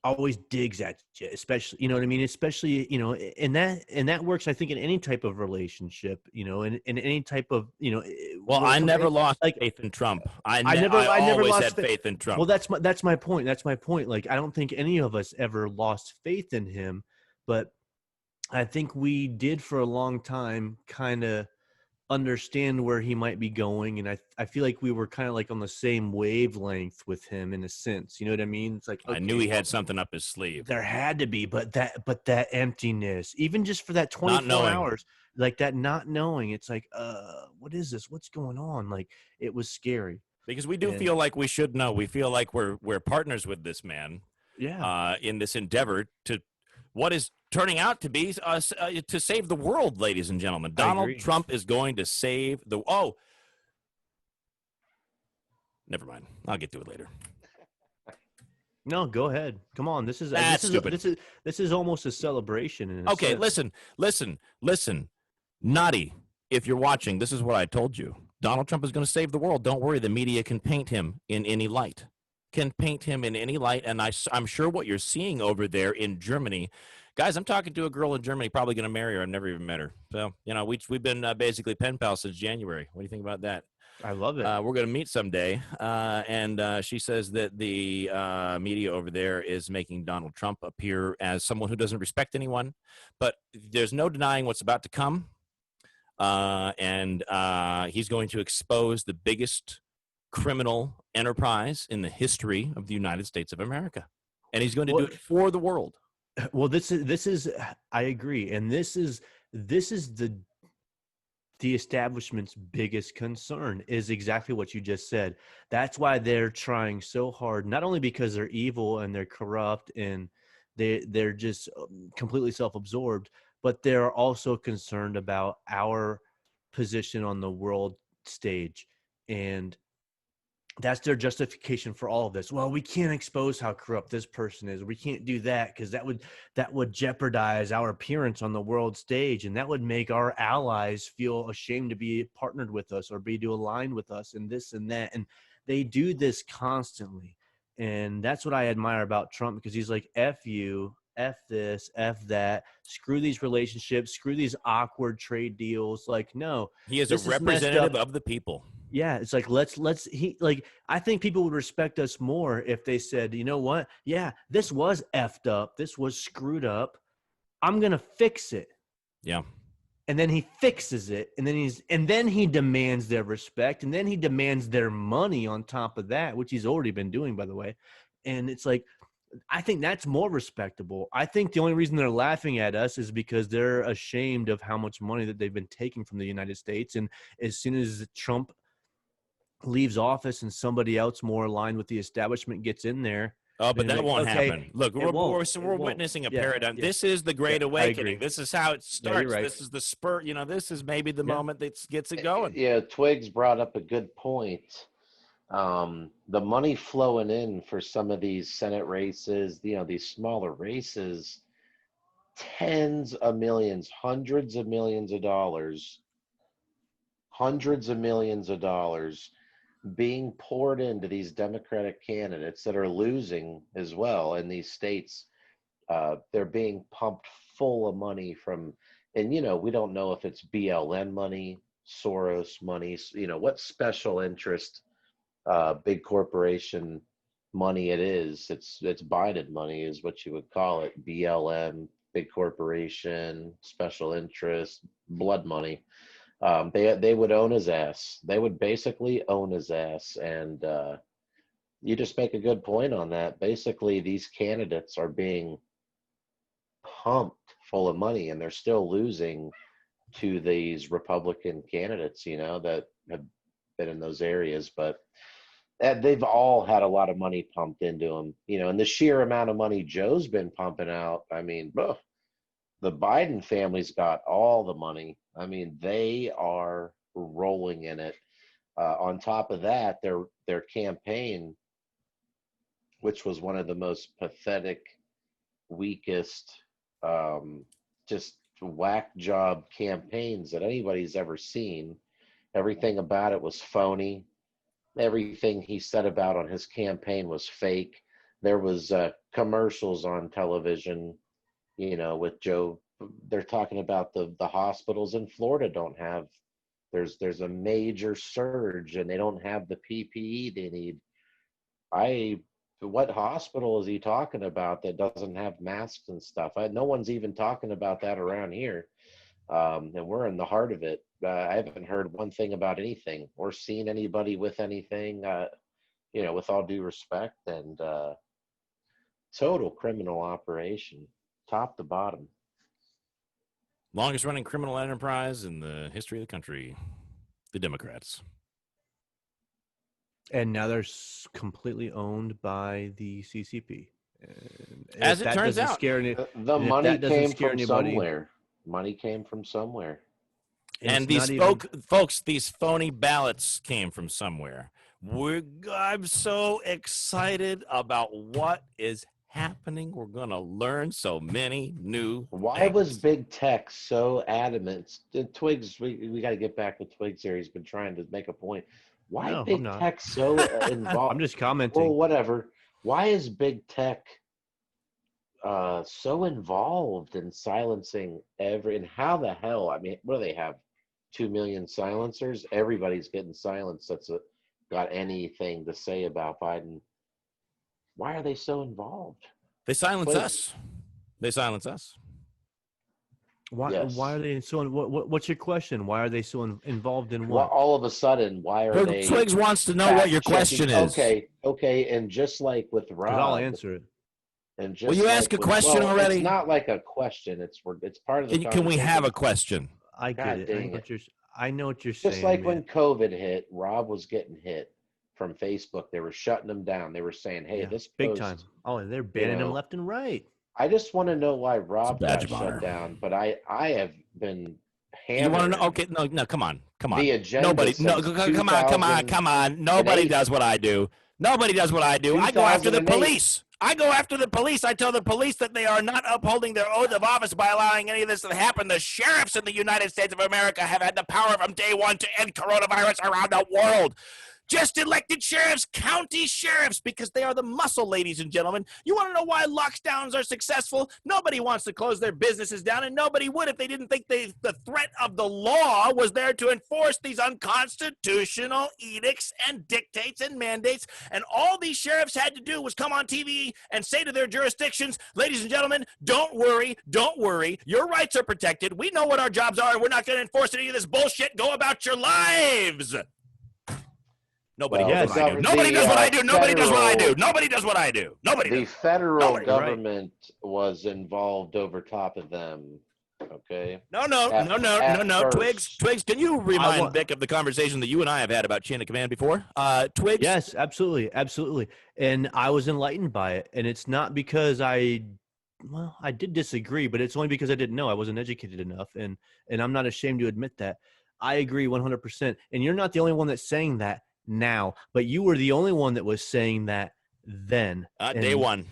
always digs at you, especially, you know what I mean? Especially, you know, and that works, I think, in any type of relationship, you know, in any type of, you know, Well, I never lost like faith in Trump. I never Always lost had faith in Well, Trump. that's my point. That's my point. Like, I don't think any of us ever lost faith in him, but I think we did for a long time kind of understand where he might be going, and I feel like we were kind of like on the same wavelength with him in a sense. You know what I mean? It's like, I knew okay, he had something up his sleeve. there had to be, but that emptiness, even just for that Not 24 knowing. hours, like that not knowing, it's like, what is this? What's going on? Like, it was scary. Because we do And feel like we should know. We feel like we're partners with this man yeah, in this endeavor to what is turning out to be us to save the world, ladies and gentlemen. I Donald agree. Trump is going to save the. Oh, never mind. I'll get to it later. No, go ahead. Come on. That's stupid. This is almost a celebration in a Okay, sense. listen. Naughty, if you're watching, this is what I told you. Donald Trump is going to save the world. Don't worry. The media can paint him in any light. Can paint him in any light. And I'm sure what you're seeing over there in Germany, guys, I'm talking to a girl in Germany, probably going to marry her. I've never even met her. So, you know, we've been basically pen pals since January. What do you think about that? I love it. We're going to meet someday. And she says that the media over there is making Donald Trump appear as someone who doesn't respect anyone. But there's no denying what's about to come. And he's going to expose the biggest criminal enterprise in the history of the United States of America. And he's going to do it for the world. Well, this is I agree. And this is the establishment's biggest concern is exactly what you just said. That's why they're trying so hard, not only because they're evil and they're corrupt and they're just completely self-absorbed, but they're also concerned about our position on the world stage. And that's their justification for all of this. Well, we can't expose how corrupt this person is. We can't do that because that would jeopardize our appearance on the world stage, and that would make our allies feel ashamed to be partnered with us or be to align with us and this and that. And they do this constantly. And that's what I admire about Trump, because he's like, F you, F this, F that, screw these relationships, screw these awkward trade deals. Like, no, He is a this messed representative up. of the people. Yeah, it's like I think people would respect us more if they said, you know what? Yeah, this was effed up. This was screwed up. I'm gonna fix it. Yeah. And then he fixes it, and then he demands their respect, and then he demands their money on top of that, which he's already been doing, by the way. And it's like, I think that's more respectable. I think the only reason they're laughing at us is because they're ashamed of how much money that they've been taking from the United States. And as soon as Trump leaves office and somebody else more aligned with the establishment gets in there. Oh, but that like, won't okay, happen. Look, it won't. we're witnessing a Yeah, paradigm. yeah, This is the Great yeah, I agree. Awakening. This is how it starts. you're right. This is the spurt. You know, this is maybe the Yeah. moment that gets it going. Yeah, Twigs brought up a good point. The money flowing in for some of these Senate races, you know, these smaller races, tens of millions, hundreds of millions of dollars being poured into these Democratic candidates that are losing as well in these states. They're being pumped full of money from, and you know, we don't know if it's BLM money, Soros money, you know, what special interest, big corporation money it is. It's Biden money is what you would call it. BLM, big corporation, special interest, blood money. They would own his ass. They would basically own his ass. And you just make a good point on that. Basically, these candidates are being pumped full of money, and they're still losing to these Republican candidates, you know, that have been in those areas. But they've all had a lot of money pumped into them, you know, and the sheer amount of money Joe's been pumping out. I mean, the Biden family's got all the money. I mean, they are rolling in it. On top of that, their campaign, which was one of the most pathetic, weakest, just whack job campaigns that anybody's ever seen. Everything about it was phony. Everything he said about on his campaign was fake. there was commercials on television, with Joe. They're talking about the hospitals in Florida don't have. There's a major surge and they don't have the PPE they need. What hospital is he talking about that doesn't have masks and stuff? No one's even talking about that around here, and we're in the heart of it. I haven't heard one thing about anything or seen anybody with anything. With all due respect, and total criminal operation, top to bottom. Longest running criminal enterprise in the history of the country, the Democrats. And now they're completely owned by the CCP. And As it turns out, the money came from somewhere. Money came from somewhere. And these folks, these phony ballots came from somewhere. I'm so excited about what is happening. We're going to learn so many new Why things. was big tech so adamant? Twigs, we got to get back with Twigs here. He's been trying to make a point. Why big tech so involved? I'm just commenting. Well, whatever. Why is big tech so involved in silencing and how the hell? I mean, what do they have? 2 million silencers? Everybody's getting silenced. Got anything to say about Biden. Why are they so involved? They silence us. They silence us. Why? Yes. Why are they so? What's your question? Why are they so involved in Well, what? all of a sudden, why are they? Twigs wants to know what your question is. Okay, and just like with Rob, I'll answer it. And just will you ask a question already? It's not like a question. It's part of the. Can we have a question? I get it. I know what you're saying. Just like when COVID hit, Rob was getting hit from Facebook. They were shutting him down. They were saying, "Hey, this big post, time." Oh, and they're banning him left and right. I just want to know why Rob got shut down. But I have been hammered. You want to know? Okay, no, come on. The agenda. Come on. Nobody does what I do. Nobody does what I do. I go after the police. I tell the police that they are not upholding their oath of office by allowing any of this to happen. The sheriffs in the United States of America have had the power from day one to end coronavirus around the world. Just elected sheriffs, county sheriffs, because they are the muscle, ladies and gentlemen. You want to know why lockdowns are successful? Nobody wants to close their businesses down, and nobody would if they didn't think the threat of the law was there to enforce these unconstitutional edicts and dictates and mandates. And all these sheriffs had to do was come on TV and say to their jurisdictions, ladies and gentlemen, don't worry. Your rights are protected. We know what our jobs are, and we're not going to enforce any of this bullshit. Go about your lives. Nobody does what I do. Nobody does what I do. Nobody does what I do. Nobody does what I do. Nobody does. The federal government was involved over top of them. Okay. No. Twigs, can you remind Vic of the conversation that you and I have had about chain of command before? Twigs? Yes, absolutely. And I was enlightened by it. And it's not because I did disagree, but it's only because I didn't know. I wasn't educated enough. And I'm not ashamed to admit that. I agree 100%. And you're not the only one that's saying that now, but you were the only one that was saying that then. Day one.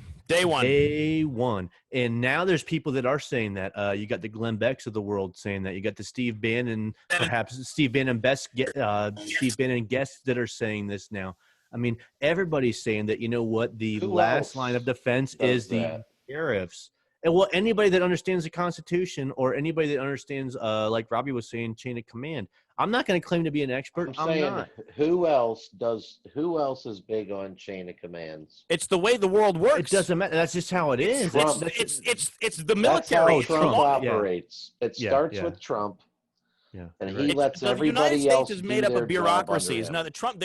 And now there's people that are saying that. You got the Glenn Becks of the world saying that. You got the Steve Bannon, perhaps Steve Bannon Steve Bannon guests that are saying this now. I mean, everybody's saying that. You know what? The last line of defense is the sheriffs. And well, anybody that understands the Constitution or anybody that understands, like Robbie was saying, chain of command. I'm not going to claim to be an expert. I'm not. Who else is big on chain of commands? It's the way the world works. It doesn't matter. That's just how it is. It's the military. That's how Trump operates. It starts with Trump. Yeah, and he lets everybody else. The United States is made up of bureaucracies. Now, Trump,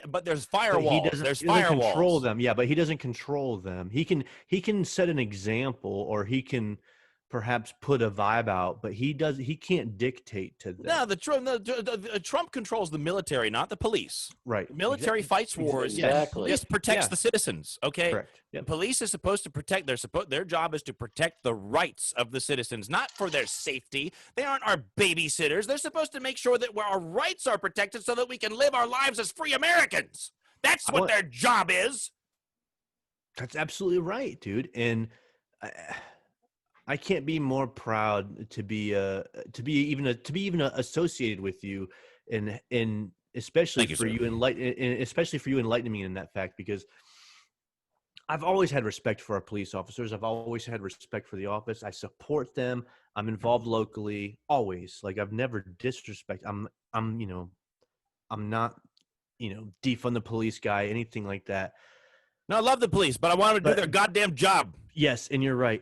but there's firewalls. There's firewalls. Control them. Yeah, but he doesn't control them. He can set an example, or he can perhaps put a vibe out, but he can't dictate to them. No, Trump controls the military, not the police. Right. The military fights wars. Exactly. Just protects the citizens. Okay. Correct. Yep. The police is supposed to protect. Their job is to protect the rights of the citizens, not for their safety. They aren't our babysitters. They're supposed to make sure that our rights are protected so that we can live our lives as free Americans. That's what their job is. That's absolutely right, dude. And I can't be more proud to be even associated with you, and especially for you enlightening me in that fact, because I've always had respect for our police officers. I've always had respect for the office. I support them. I'm involved locally, always. Like I've never disrespect. I'm not, defund the police guy, anything like that. No, I love the police, but I want them to do their goddamn job. Yes, and you're right.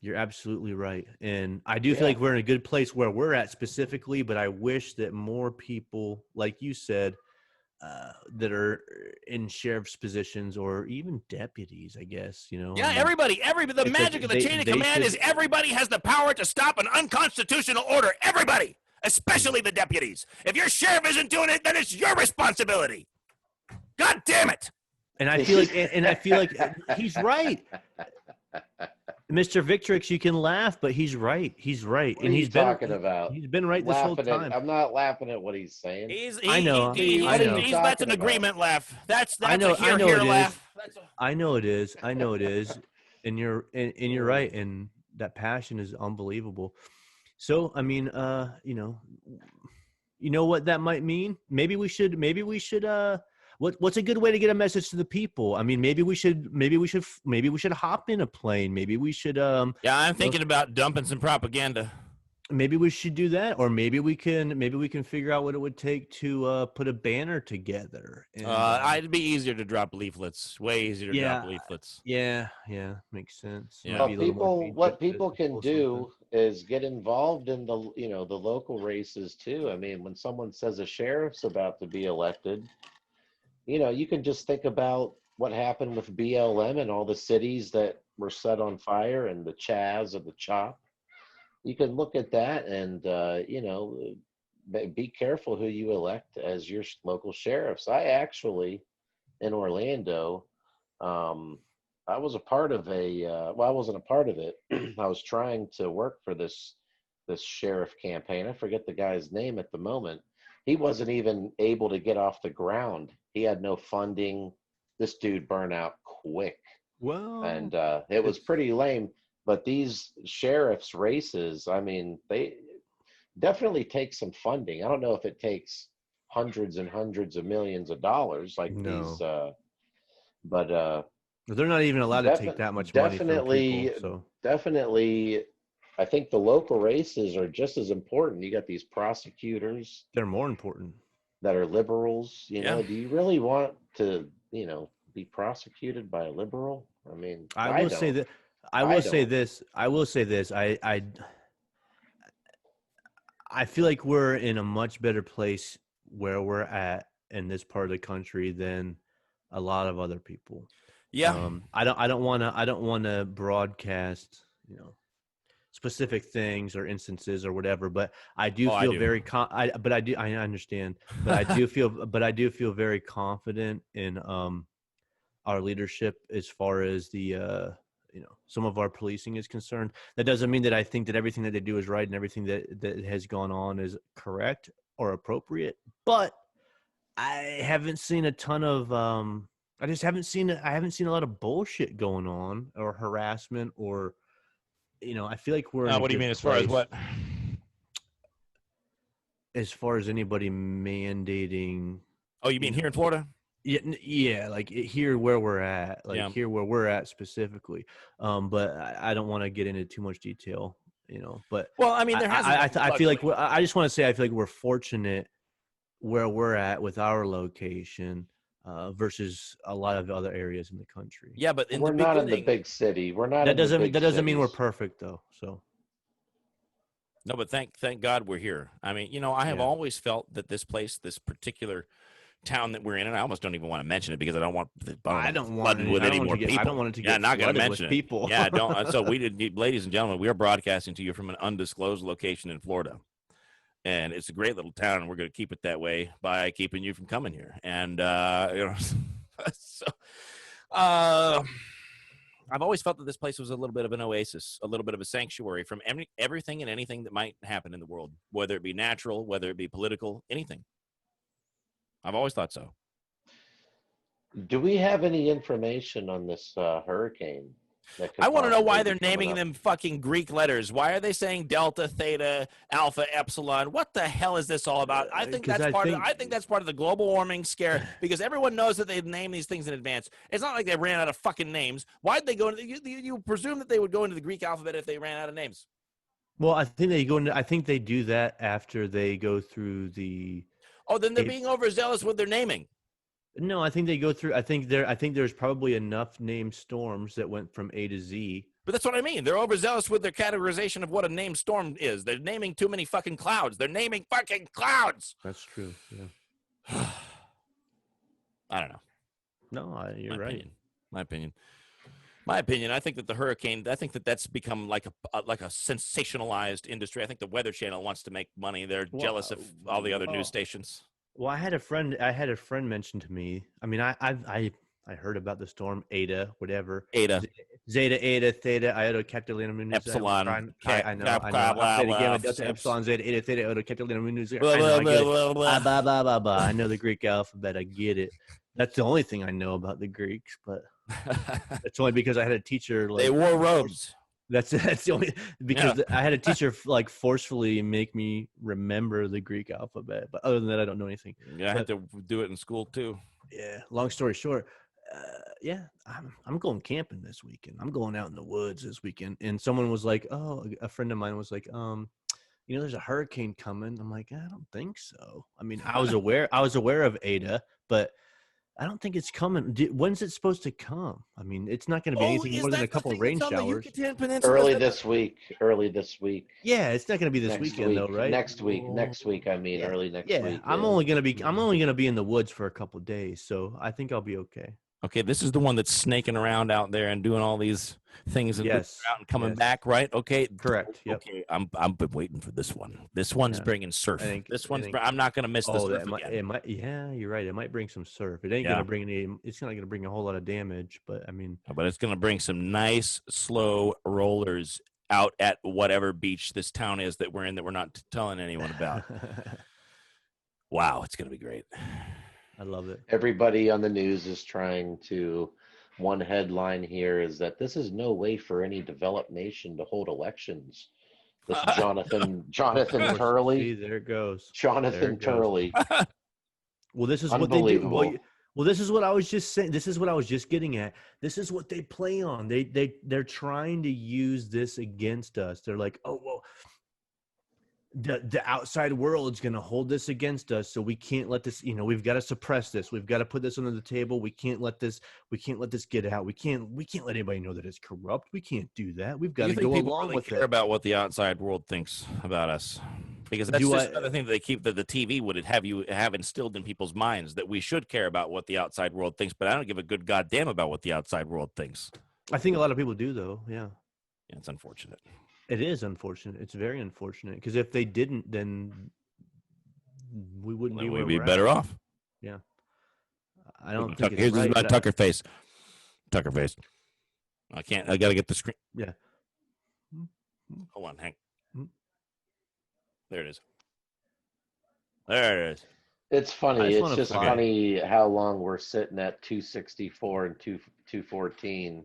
You're absolutely right. And I do feel Yeah. like we're in a good place where we're at specifically, but I wish that more people, like you said, that are in sheriff's positions or even deputies, I guess, Yeah, I mean, everybody. The it's magic like of the chain of command is should, everybody has the power to stop an unconstitutional order. Everybody, especially the deputies. If your sheriff isn't doing it, then it's your responsibility. God damn it. and I feel like he's right. Mr. Victrix, you can laugh, but he's right. He's right. What And are you he's been talking about? He's been right this whole Laughing time. I'm not laughing at what he's saying. I know. I know. That's an agreement laugh. That's I know a hear it is. laugh. I know it is. And you're right. And that passion is unbelievable. So, I mean, you know what that might mean? Maybe we should what's a good way to get a message to the people? I mean, maybe we should hop in a plane. Maybe we should Yeah, I'm thinking about dumping some propaganda. Maybe we should do that, or maybe we can figure out what it would take to put a banner together. And, it'd be easier to drop leaflets. Way easier to drop leaflets. Yeah, makes sense. Yeah. Well, what people can do is get involved in the local races too. I mean, when someone says a sheriff's about to be elected, you can just think about what happened with BLM and all the cities that were set on fire and the Chaz of the Chop. You can look at that and, be careful who you elect as your local sheriffs. I actually, in Orlando, I was a part of I wasn't a part of it. I was trying to work for this sheriff campaign. I forget the guy's name at the moment. He wasn't even able to get off the ground. He had no funding. This dude burned out quick. Well, And it was pretty lame. But these sheriff's races, I mean, they definitely take some funding. I don't know if it takes hundreds and hundreds of millions of dollars like these, but they're not even allowed to take that much money from people. So definitely, I think the local races are just as important. You got these prosecutors. They're more important. That are liberals. Do you really want to, be prosecuted by a liberal? I mean, I will say that. I will say this. I feel like we're in a much better place where we're at in this part of the country than a lot of other people. Yeah. I don't want to broadcast, specific things or instances or whatever, but I do feel very I understand, but I do feel very confident in our leadership as far as the some of our policing is concerned. That doesn't mean that I think that everything that they do is right and everything that has gone on is correct or appropriate, but I haven't seen a ton of I haven't seen a lot of bullshit going on or harassment or I feel like we're in what do you mean as far as what? As far as anybody mandating. Oh, you mean here in Florida? Yeah, like here where we're at, here where we're at specifically. But I don't want to get into too much detail, But well, I mean, there has. I feel like I just want to say I feel like we're fortunate where we're at with our location versus a lot of other arears in the country. Yeah, but we're not in the big city. We're not. That doesn't mean we're perfect though. So. No, but thank God we're here. I mean, I have always felt that this particular town that we're in, and I almost don't even want to mention it because I don't want it flooded with any more people. I don't want it to get not going to mention people. Yeah, don't. So ladies and gentlemen, we are broadcasting to you from an undisclosed location in Florida, and it's a great little town, and we're going to keep it that way by keeping you from coming here. And so I've always felt that this place was a little bit of an oasis, a little bit of a sanctuary from everything and anything that might happen in the world, whether it be natural, whether it be political, anything. I've always thought so. Do we have any information on this hurricane? that could I want to know why possibly they're be coming naming up. them fucking Greek letters. Why are they saying delta, theta, alpha, epsilon? What the hell is this all about? I think 'Cause that's I part of. think- I think that's part of the global warming scare because everyone knows that they name these things in advance. It's not like they ran out of fucking names. Why'd they go into? You presume that they would go into the Greek alphabet if they ran out of names. Well, I think they go into. I think they do that after they go through the. Oh, then they're It- being overzealous with their naming. No, I think they go through. I think there's probably enough named storms that went from A to Z. But that's what I mean. They're overzealous with their categorization of what a named storm is. They're naming too many fucking clouds. They're naming fucking clouds. That's true. Yeah. I don't know. No, you're right. My opinion. I think that the hurricane. I think that that's become like a sensationalized industry. I think the Weather Channel wants to make money. They're Well, jealous of all the other oh. news stations. Well, I had a friend mention to me. I mean, I heard about the storm Ada, whatever. Ada, Zeta, Eta, Theta, Iota, Capitolina, Minus, Epsilon, I know. Theta, Gamma, Delta, Epsilon, Zeta, Eta, Theta, Iota, Capitolina, Minus. I know. I get it. I know the Greek alphabet. I get it. That's the only thing I know about the Greeks, but it's only because I had a teacher. Like, they wore robes. That's the only because I had a teacher like forcefully make me remember the Greek alphabet. But other than that, I don't know anything. Yeah, I had to do it in school too. Yeah. Long story short, I'm going camping this weekend. I'm going out in the woods this weekend. And someone was like, "Oh," a friend of mine was like, there's a hurricane coming." I'm like, "I don't think so." I mean, I was aware of Ada, but I don't think it's coming. When's it supposed to come? I mean, it's not going to be anything more than a couple of rain showers. Early this week. Yeah, it's not going to be this weekend though, right? Next week. I mean, Yeah. early next Yeah, week. I'm only going to be in the woods for a couple of days, so I think I'll be okay. Okay, this is the one that's snaking around out there and doing all these things and Yes, out and coming yes. back, right? Okay, Correct. Yep. Okay, I've been waiting for this one. This one's bringing surf. I'm not going to miss this surf again. It might. Yeah, you're right. It might bring some surf. It ain't going to bring any. It's not going to bring a whole lot of damage, but I mean. But it's going to bring some nice slow rollers out at whatever beach this town is that we're in that we're not telling anyone about. Wow, it's going to be great. I love it. Everybody on the news is trying to. One headline here is that this is no way for any developed nation to hold elections. This Jonathan Turley. See, there it goes. Jonathan Turley. Well, this is what they do. Well, this is what I was just saying. This is what I was just getting at. This is what they play on. They're trying to use this against us. They're like, oh well, the outside world is going to hold this against us, so we can't let this. We've got to suppress this. We've got to put this under the table. We can't let this get out. We can't let anybody know that it's corrupt. We can't do that. We've got to go along with it. Care about what the outside world thinks about us, because that's just another thing that the TV would have instilled in people's minds, that we should care about what the outside world thinks. But I don't give a good goddamn about what the outside world thinks. I think a lot of people do, though. Yeah, it's unfortunate. It is unfortunate. It's very unfortunate, because if they didn't, then we wouldn't be. We'd be better off. Yeah, I don't think it's here's right, my Tucker face. I got to get the screen. Yeah. Hold on, Hank. There it is. There it is. It's funny. It's just funny how long we're sitting at 264 and 214.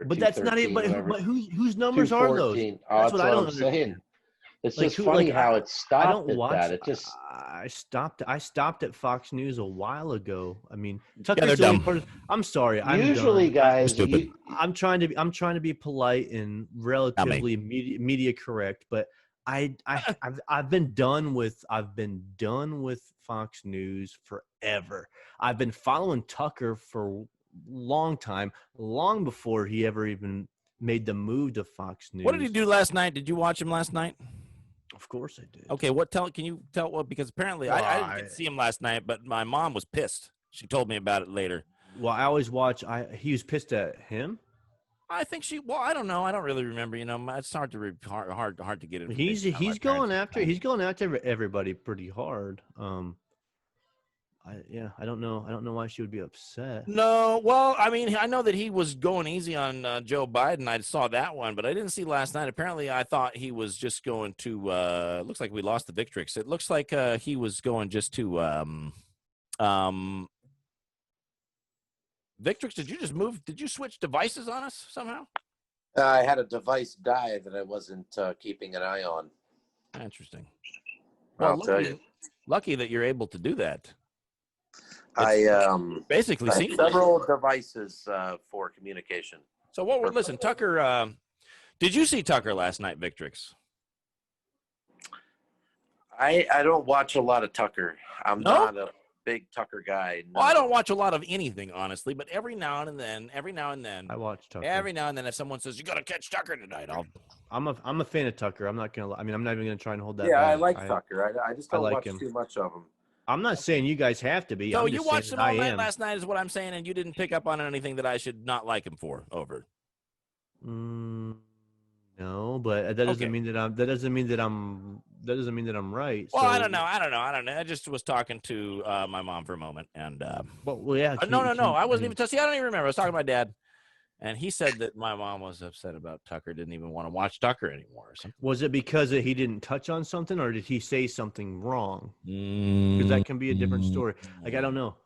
But that's not it. But whose numbers are those? That's what I don't understand. It's just funny how it stopped at that. It just I stopped at Fox News a while ago. I mean, Tucker's they're dumb. I'm sorry. Usually, guys, stupid. I'm trying to be polite and relatively media correct, but I've been done with Fox News forever. I've been following Tucker for long time, long before he ever even made the move to Fox News. What did he do last night? Did you watch him last night? Of course I did. Okay, can you tell what? Because apparently I didn't see him last night, but my mom was pissed. She told me about it later. Well, I always watch. He was pissed at him. I think I don't know. I don't really remember. It's hard to get it. He's going after everybody pretty hard. I don't know why she would be upset. No, well, I mean, I know that he was going easy on Joe Biden. I saw that one, but I didn't see last night. Apparently, I thought he was just going to. Looks like we lost the Victrix. It looks like he was going just to. Victrix, did you switch devices on us somehow? I had a device die that I wasn't keeping an eye on. Interesting. Well, I'll tell you. lucky that you're able to do that. I Basically, I have seems several devices for communication. so. Listen, Tucker. Did you see Tucker last night, Victrix? I don't watch a lot of Tucker. I'm No? not a big Tucker guy. No. Well, I don't watch a lot of anything, honestly, but every now and then, I watch Tucker. every now and then, if someone says you got to catch Tucker tonight, I'm a fan of Tucker. I'm not gonna. I mean, I'm not even gonna try and hold that. Yeah, back. I like Tucker. I just don't like watch him. too much of him. I'm not saying you guys have to be. So I'm you just watched saying him all that I night am. last night, is what I'm saying, and you didn't pick up on anything that I should not like him for. Over. No, but that doesn't Okay. mean that I'm. That doesn't mean that I'm. That doesn't mean that I'm right. Well, so, I don't know. I just was talking to my mom for a moment, and Well, yeah. no. I wasn't even. See, I don't even remember. I was talking to my dad, and he said that my mom was upset about Tucker. Didn't even want to watch Tucker anymore, or something. Was it because he didn't touch on something, or did he say something wrong? Because that can be a different story. Like I don't know.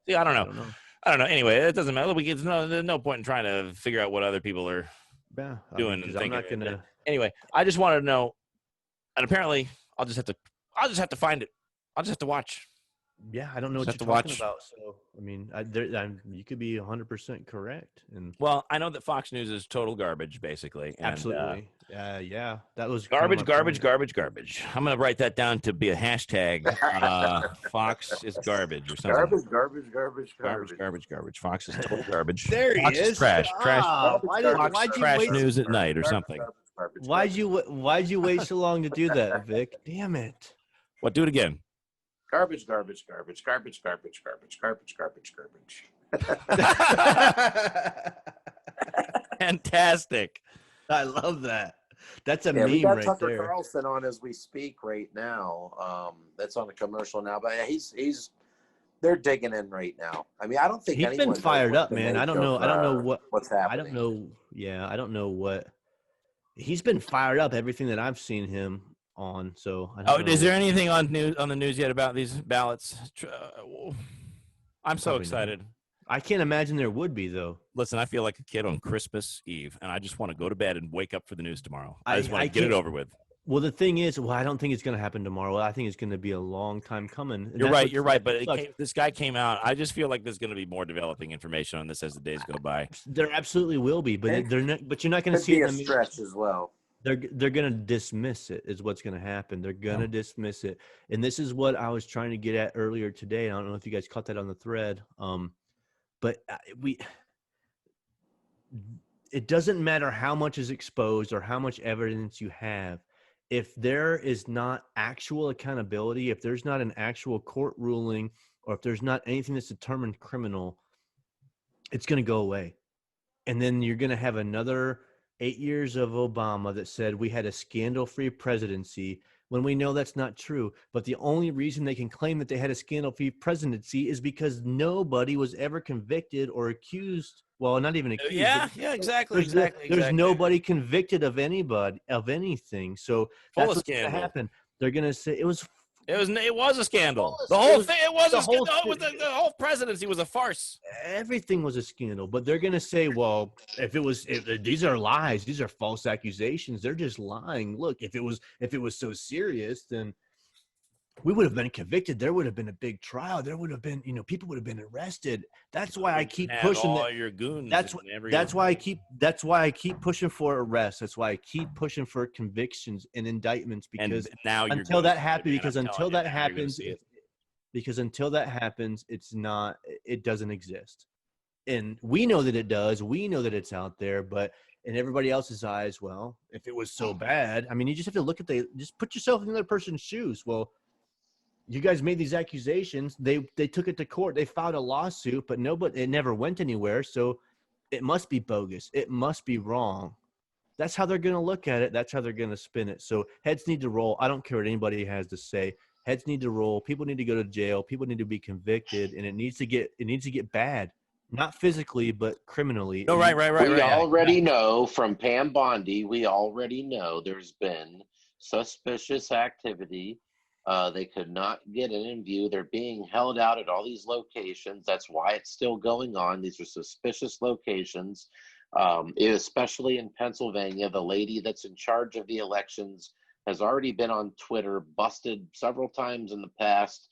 See, I don't know. Anyway, it doesn't matter. There's no point in trying to figure out what other people are Yeah, doing. because and I'm not thinking. gonna. Anyway, I just wanted to know, and apparently, I'll just have to find it. I'll just have to watch. Yeah, I don't know what Just you're have to talking about. So I mean, you could be 100% correct. And Well, I know that Fox News is total garbage, basically. And, absolutely, yeah, that was garbage. kind of my point. Garbage. I'm gonna write that down to be a hashtag. Fox is garbage or something. Garbage. Fox is total garbage. There he Fox is. Trash. Ah, why'd you Trash wait? news at night or something. Why'd you wait so long to do that, Vic? Damn it! What? Do it again. Garbage. Fantastic. I love that. That's a Yeah, we meme got right Tucker there. Carlson on as we speak right now. That's on a commercial now, but they're digging in right now. I mean, I don't think He's anyone been knows fired what up, to man. make I don't know what's happening. I don't know. Yeah, I don't know what. He's been fired up. Everything that I've seen him on. So I don't know. Is there anything on the news yet about these ballots? I'm so Probably not. excited. I can't imagine there would be though. Listen, I feel like a kid on Christmas Eve, and I just want to go to bed and wake up for the news tomorrow. I just want to get it over with. Well, the thing is, I don't think it's going to happen tomorrow. I think it's going to be a long time coming. You're right. But this guy came out. I just feel like there's going to be more developing information on this as the days go by. There absolutely will be, but they're not. But you're not going to see it in the stretch as well. They're going to dismiss it. Is what's going to happen. They're going to dismiss it, and this is what I was trying to get at earlier today. I don't know if you guys caught that on the thread. But it doesn't matter how much is exposed or how much evidence you have. If there is not actual accountability, if there's not an actual court ruling, or if there's not anything that's determined criminal, it's going to go away. And then you're going to have another 8 years of Obama that said we had a scandal-free presidency, when we know that's not true. But the only reason they can claim that they had a scandal-free presidency is because nobody was ever convicted or accused. Well, not even accused. Yeah, exactly. There's nobody convicted of anything. So that's what's going to happen. They're going to say it was a scandal. The whole presidency was a farce. Everything was a scandal. But they're going to say, well, if these are lies, these are false accusations, they're just lying. Look, if it was so serious, then we would have been convicted. There would have been a big trial. There would have been, people would have been arrested. That's why I keep pushing all your goons. That's why I keep pushing for arrests. That's why I keep pushing for convictions and indictments, because until that happens, it doesn't exist. And we know that it does. We know that it's out there, but in everybody else's eyes, well, if it was so bad, I mean, you just have to look at just put yourself in the other person's shoes. Well, you guys made these accusations. They took it to court. They filed a lawsuit, but it never went anywhere. So it must be bogus. It must be wrong. That's how they're going to look at it. That's how they're going to spin it. So heads need to roll. I don't care what anybody has to say. Heads need to roll. People need to go to jail. People need to be convicted, and it needs to get bad, not physically, but criminally. No, right. We already know from Pam Bondi. We already know there's been suspicious activity. They could not get an interview. They're being held out at all these locations. That's why it's still going on. These are suspicious locations. Especially in Pennsylvania. The lady that's in charge of the elections has already been on Twitter, busted several times in the past,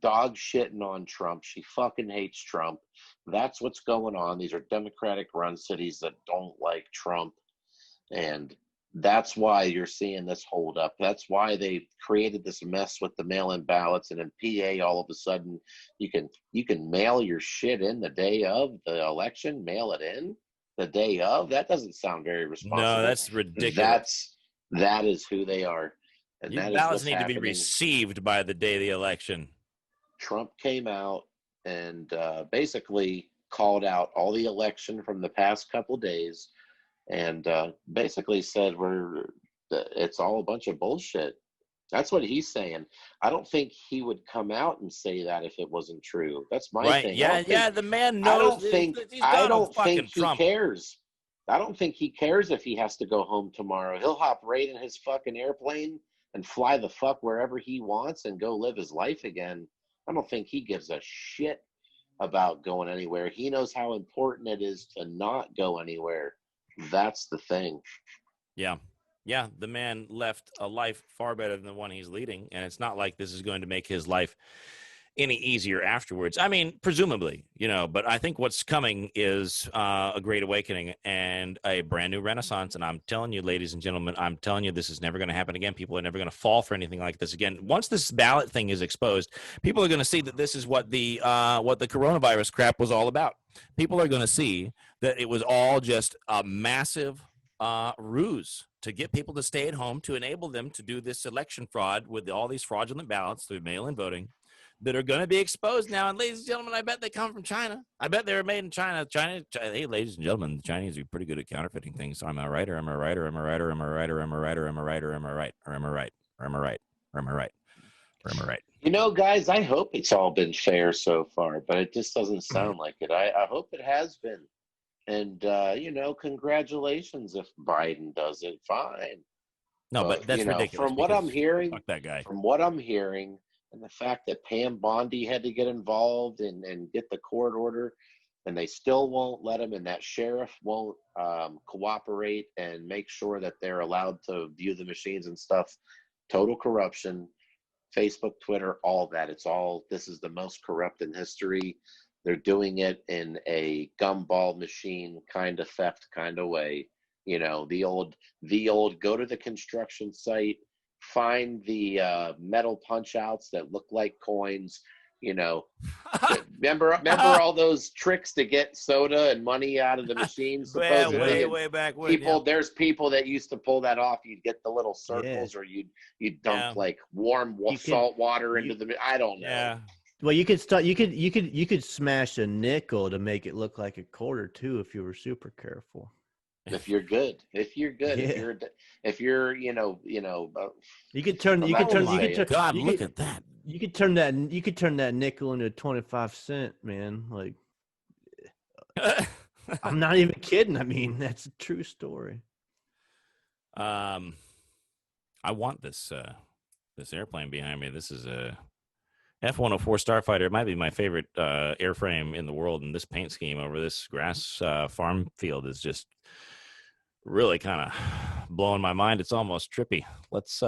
dog shitting on Trump. She fucking hates Trump. That's what's going on. These are Democratic run cities that don't like Trump. And that's why you're seeing this hold up. That's why they created this mess with the mail-in ballots. And in PA, all of a sudden, you can mail your shit in the day of the election, mail it in the day of. That doesn't sound very responsible. No, that's ridiculous. That is who they are. And Your that is ballots what's need happening. to be received by the day of the election. Trump came out and basically called out all the election from the past couple days, and basically said it's all a bunch of bullshit. That's what he's saying. I don't think he would come out and say that if it wasn't true. That's my thing. Yeah, the man knows. I don't think he Trump. cares. I don't think he cares if he has to go home tomorrow. He'll hop right in his fucking airplane and fly the fuck wherever he wants and go live his life again. I don't think he gives a shit about going anywhere. He knows how important it is to not go anywhere. That's the thing. Yeah, the man left a life far better than the one he's leading, and it's not like this is going to make his life any easier afterwards. I mean, presumably, but I think what's coming is a great awakening and a brand new renaissance. And I'm telling you, ladies and gentlemen, this is never going to happen again. People are never going to fall for anything like this again. Once this ballot thing is exposed, people are going to see that this is what the coronavirus crap was all about. People are going to see that it was all just a massive ruse to get people to stay at home, to enable them to do this election fraud with all these fraudulent ballots through mail-in voting that are going to be exposed now. And ladies and gentlemen, I bet they come from China. I bet they were made in China. Hey, ladies and gentlemen, the Chinese are pretty good at counterfeiting things. So am I right, or am I right, or am I right, or am I right, or am I right, or am I right, or am I right, or am I right, or am I right, or am I right, or am I right? Guys, I hope it's all been fair so far, but it just doesn't sound like it. I hope it has been. And, congratulations if Biden does it, fine. No, but that's ridiculous. From what I'm hearing, fuck that guy. From what I'm hearing, and the fact that Pam Bondi had to get involved and get the court order, and they still won't let him, and that sheriff won't cooperate and make sure that they're allowed to view the machines and stuff. Total corruption, Facebook, Twitter, all that. This is the most corrupt in history. They're doing it in a gumball machine kind of theft kind of way. The old go to the construction site, find the metal punch outs that look like coins. Remember all those tricks to get soda and money out of the machines? way back when. There's people that used to pull that off. You'd get the little circles, or you'd dump like warm salt water into the. I don't know. Yeah. Well, you could smash a nickel to make it look like a quarter too if you were super careful. If you're good, Yeah. if you're, you could turn. God, look at that. You could turn that nickel into 25 cent, man. Like, I'm not even kidding. I mean, that's a true story. I want this airplane behind me. This is a F-104 Starfighter. It might be my favorite airframe in the world, and this paint scheme over this grass farm field is just really kind of blowing my mind. It's almost trippy. Let's,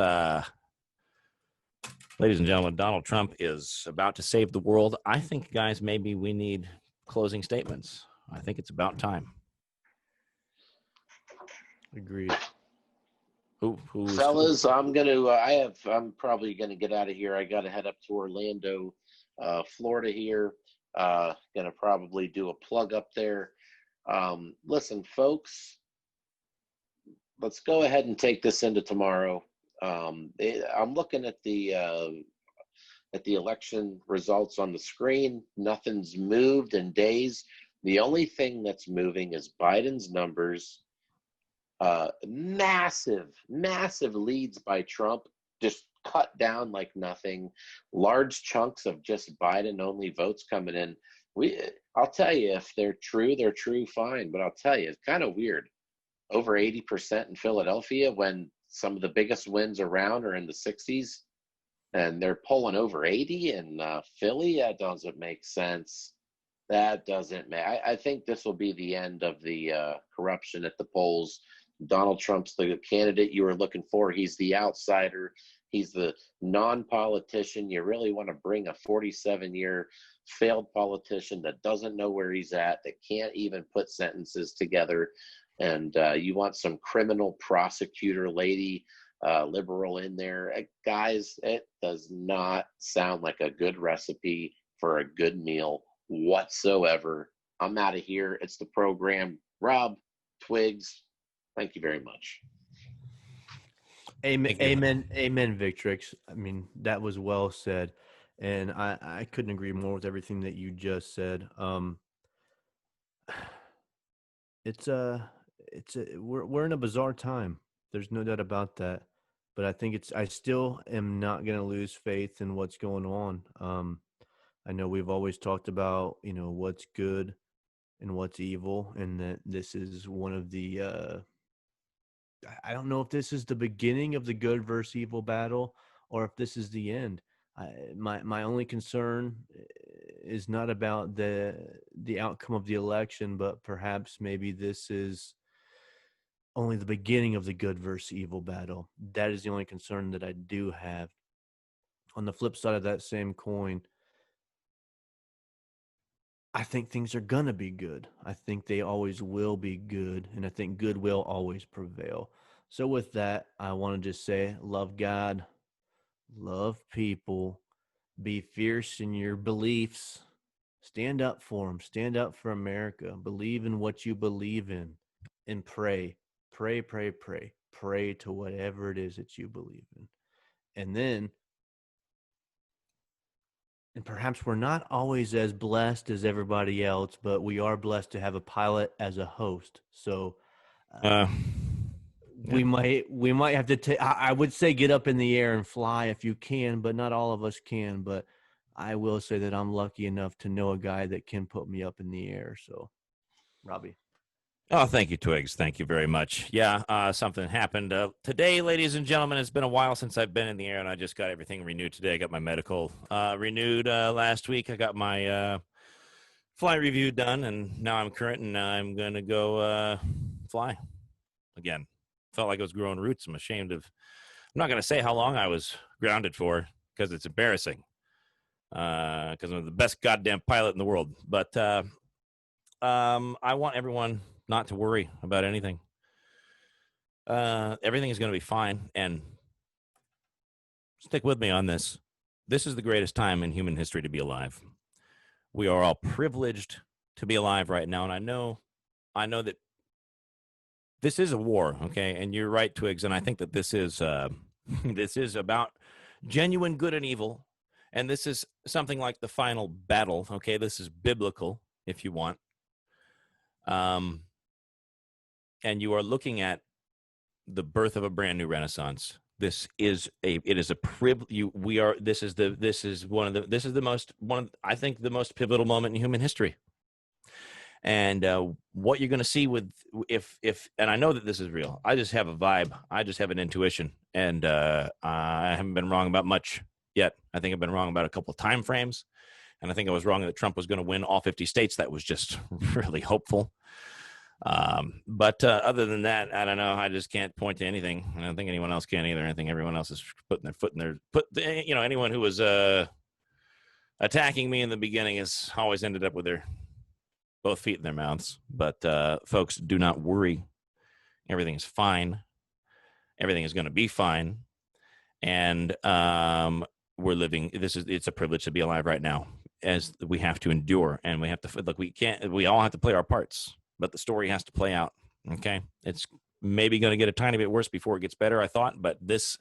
ladies and gentlemen, Donald Trump is about to save the world. I think, guys, maybe we need closing statements. I think it's about time. Agreed. Fellas, I'm probably gonna get out of here. I gotta head up to Orlando, Florida here. Gonna probably do a plug up there. Listen, folks, let's go ahead and take this into tomorrow. I'm looking at the election results on the screen. Nothing's moved in days. The only thing that's moving is Biden's numbers. Massive leads by Trump, just cut down like nothing. Large chunks of just Biden-only votes coming in. I'll tell you, if they're true, fine. But I'll tell you, it's kind of weird. Over 80% in Philadelphia when some of the biggest wins around are in the 60s, and they're polling over 80 in Philly. That doesn't make sense. That doesn't matter. I think this will be the end of the corruption at the polls. Donald Trump's the candidate you were looking for. He's the outsider. He's the non-politician. You really want to bring a 47-year failed politician that doesn't know where he's at, that can't even put sentences together. And you want some criminal prosecutor lady, liberal in there. Guys, it does not sound like a good recipe for a good meal whatsoever. I'm out of here. It's the program. Rob, Twigs, thank you very much. Amen, amen, Victrix. I mean, that was well said, and I couldn't agree more with everything that you just said. We're in a bizarre time. There's no doubt about that. But I still am not going to lose faith in what's going on. I know we've always talked about, what's good and what's evil, and that this is one of the I don't know if this is the beginning of the good versus evil battle or if this is the end. My only concern is not about the outcome of the election, but perhaps maybe this is only the beginning of the good versus evil battle. That is the only concern that I do have. On the flip side of that same coin, I think things are going to be good. I think they always will be good, and I think good will always prevail. So with that, I want to just say, love God, love people, be fierce in your beliefs, stand up for them, stand up for America, believe in what you believe in, and pray, pray, pray, pray, pray to whatever it is that you believe in. And then, and perhaps we're not always as blessed as everybody else, but we are blessed to have a pilot as a host. So we might have to take, I would say get up in the air and fly if you can, but not all of us can. But I will say that I'm lucky enough to know a guy that can put me up in the air. So, Robbie. Oh, thank you, Twigs. Thank you very much. Yeah, something happened today, ladies and gentlemen. It's been a while since I've been in the air, and I just got everything renewed today. I got my medical renewed last week. I got my flight review done, and now I'm current, and I'm going to go fly again. Felt like I was growing roots. I'm ashamed of. I'm not going to say how long I was grounded for because it's embarrassing. Because I'm the best goddamn pilot in the world, but I want everyone not to worry about anything. Everything is going to be fine. And stick with me on this. This is the greatest time in human history to be alive. We are all privileged to be alive right now. And I know that this is a war. Okay. And you're right, Twigs. And I think that this is about genuine good and evil. And this is something like the final battle. Okay. This is biblical, if you want. And you are looking at the birth of a brand new renaissance. This is the most pivotal moment in human history. And what you're going to see with and I know that this is real. I just have a vibe. I just have an intuition, and I haven't been wrong about much yet. I think I've been wrong about a couple of time frames, and I think I was wrong that Trump was going to win all 50 states. That was just really hopeful. But other than that, I don't know. I just can't point to anything. I don't think anyone else can either. I think everyone else is putting their foot in their anyone who was attacking me in the beginning has always ended up with their both feet in their mouths. But folks, do not worry. Everything is fine. Everything is going to be fine. And we're living. It's a privilege to be alive right now, as we have to endure, and we have to look. We all have to play our parts. But the story has to play out. Okay, it's maybe going to get a tiny bit worse before it gets better, I thought. But this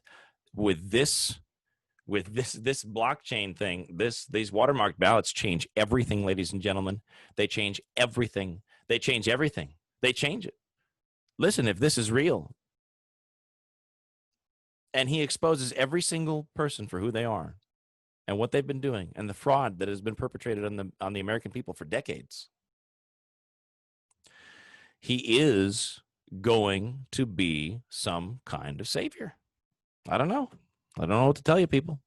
blockchain thing, these watermarked ballots change everything, ladies and gentlemen. They change everything. They change everything. They change it. Listen, if this is real, and he exposes every single person for who they are, and what they've been doing, and the fraud that has been perpetrated on the American people for decades. He is going to be some kind of savior. I don't know. I don't know what to tell you, people.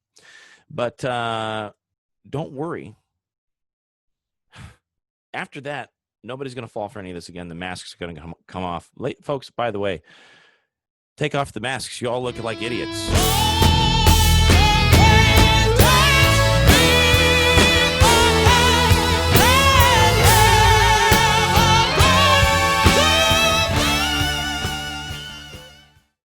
But don't worry. after that, nobody's going to fall for any of this again. The masks are going to come off. Folks, by the way, take off the masks. You all look like idiots.